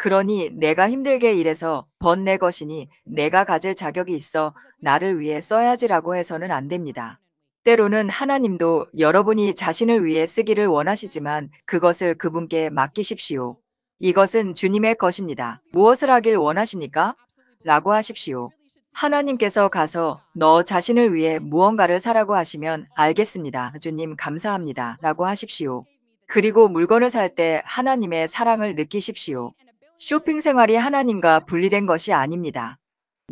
그러니 내가 힘들게 일해서 번 내 것이니 내가 가질 자격이 있어 나를 위해 써야지라고 해서는 안 됩니다. 때로는 하나님도 여러분이 자신을 위해 쓰기를 원하시지만 그것을 그분께 맡기십시오. 이것은 주님의 것입니다. 무엇을 하길 원하십니까? 라고 하십시오. 하나님께서 가서 너 자신을 위해 무언가를 사라고 하시면 알겠습니다. 주님 감사합니다. 라고 하십시오. 그리고 물건을 살 때 하나님의 사랑을 느끼십시오. 쇼핑 생활이 하나님과 분리된 것이 아닙니다.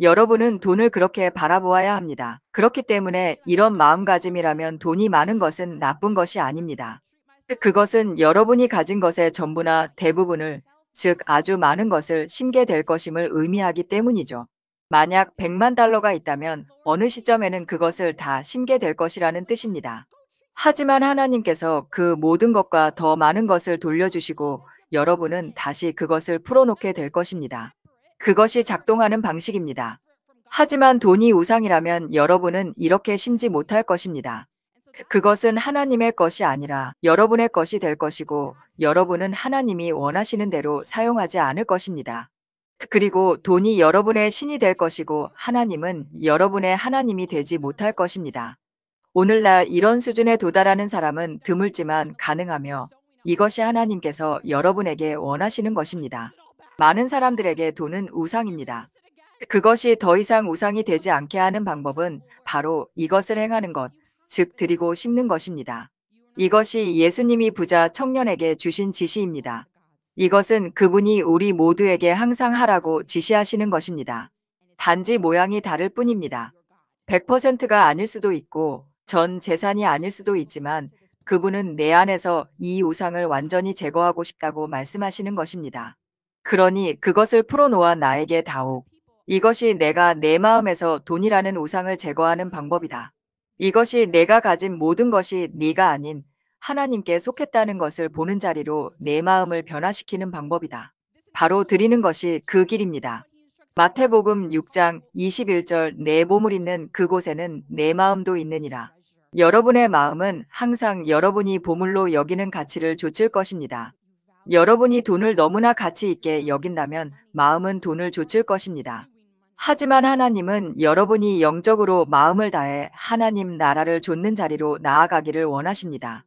여러분은 돈을 그렇게 바라보아야 합니다. 그렇기 때문에 이런 마음가짐이라면 돈이 많은 것은 나쁜 것이 아닙니다. 그것은 여러분이 가진 것의 전부나 대부분을, 즉 아주 많은 것을 심게 될 것임을 의미하기 때문이죠. 만약 100만 달러가 있다면 어느 시점에는 그것을 다 심게 될 것이라는 뜻입니다. 하지만 하나님께서 그 모든 것과 더 많은 것을 돌려주시고 여러분은 다시 그것을 풀어놓게 될 것입니다. 그것이 작동하는 방식입니다. 하지만 돈이 우상이라면 여러분은 이렇게 심지 못할 것입니다. 그것은 하나님의 것이 아니라 여러분의 것이 될 것이고 여러분은 하나님이 원하시는 대로 사용하지 않을 것입니다. 그리고 돈이 여러분의 신이 될 것이고 하나님은 여러분의 하나님이 되지 못할 것입니다. 오늘날 이런 수준에 도달하는 사람은 드물지만 가능하며 이것이 하나님께서 여러분에게 원하시는 것입니다. 많은 사람들에게 돈은 우상입니다. 그것이 더 이상 우상이 되지 않게 하는 방법은 바로 이것을 행하는 것, 즉 드리고 심는 것입니다. 이것이 예수님이 부자 청년에게 주신 지시입니다. 이것은 그분이 우리 모두에게 항상 하라고 지시하시는 것입니다. 단지 모양이 다를 뿐입니다. 100%가 아닐 수도 있고 전 재산이 아닐 수도 있지만 그분은 내 안에서 이 우상을 완전히 제거하고 싶다고 말씀하시는 것입니다. 그러니 그것을 풀어놓아 나에게 다오. 이것이 내가 내 마음에서 돈이라는 우상을 제거하는 방법이다. 이것이 내가 가진 모든 것이 네가 아닌 하나님께 속했다는 것을 보는 자리로 내 마음을 변화시키는 방법이다. 바로 드리는 것이 그 길입니다. 마태복음 6장 21절 내 보물 있는 그곳에는 내 마음도 있느니라. 여러분의 마음은 항상 여러분이 보물로 여기는 가치를 좇을 것입니다. 여러분이 돈을 너무나 가치 있게 여긴다면 마음은 돈을 좇을 것입니다. 하지만 하나님은 여러분이 영적으로 마음을 다해 하나님 나라를 좇는 자리로 나아가기를 원하십니다.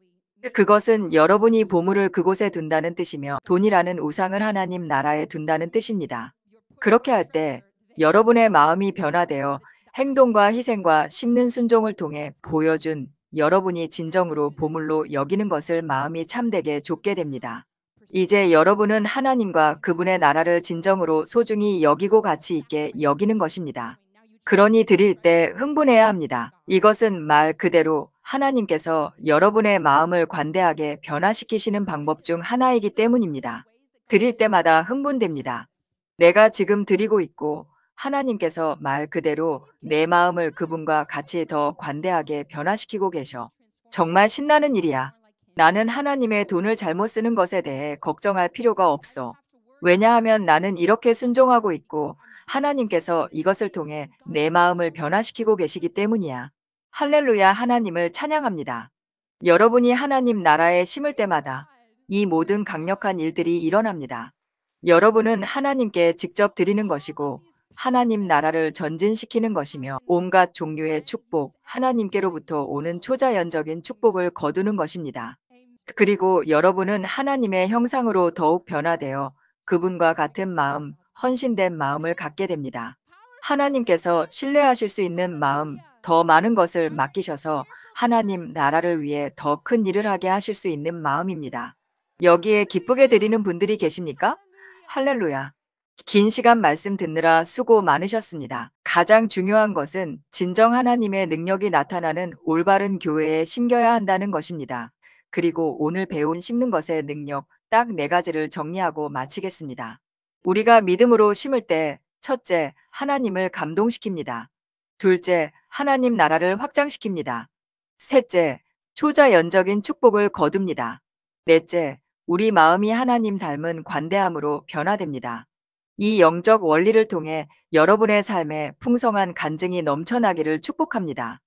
그것은 여러분이 보물을 그곳에 둔다는 뜻이며 돈이라는 우상을 하나님 나라에 둔다는 뜻입니다. 그렇게 할 때 여러분의 마음이 변화되어 행동과 희생과 심는 순종을 통해 보여준 여러분이 진정으로 보물로 여기는 것을 마음이 참되게 좇게 됩니다. 이제 여러분은 하나님과 그분의 나라를 진정으로 소중히 여기고 가치 있게 여기는 것입니다. 그러니 드릴 때 흥분해야 합니다. 이것은 말 그대로 하나님께서 여러분의 마음을 관대하게 변화시키시는 방법 중 하나이기 때문입니다. 드릴 때마다 흥분됩니다. 내가 지금 드리고 있고 하나님께서 말 그대로 내 마음을 그분과 같이 더 관대하게 변화시키고 계셔. 정말 신나는 일이야. 나는 하나님의 돈을 잘못 쓰는 것에 대해 걱정할 필요가 없어. 왜냐하면 나는 이렇게 순종하고 있고 하나님께서 이것을 통해 내 마음을 변화시키고 계시기 때문이야. 할렐루야 하나님을 찬양합니다. 여러분이 하나님 나라에 심을 때마다 이 모든 강력한 일들이 일어납니다. 여러분은 하나님께 직접 드리는 것이고 하나님 나라를 전진시키는 것이며 온갖 종류의 축복, 하나님께로부터 오는 초자연적인 축복을 거두는 것입니다. 그리고 여러분은 하나님의 형상으로 더욱 변화되어 그분과 같은 마음, 헌신된 마음을 갖게 됩니다. 하나님께서 신뢰하실 수 있는 마음, 더 많은 것을 맡기셔서 하나님 나라를 위해 더 큰 일을 하게 하실 수 있는 마음입니다. 여기에 기쁘게 드리는 분들이 계십니까? 할렐루야. 긴 시간 말씀 듣느라 수고 많으셨습니다. 가장 중요한 것은 진정 하나님의 능력이 나타나는 올바른 교회에 심겨야 한다는 것입니다. 그리고 오늘 배운 심는 것의 능력 딱 4가지를 정리하고 마치겠습니다. 우리가 믿음으로 심을 때 첫째, 하나님을 감동시킵니다. 둘째, 하나님 나라를 확장시킵니다. 셋째, 초자연적인 축복을 거둡니다. 넷째, 우리 마음이 하나님 닮은 관대함으로 변화됩니다. 이 영적 원리를 통해 여러분의 삶에 풍성한 간증이 넘쳐나기를 축복합니다.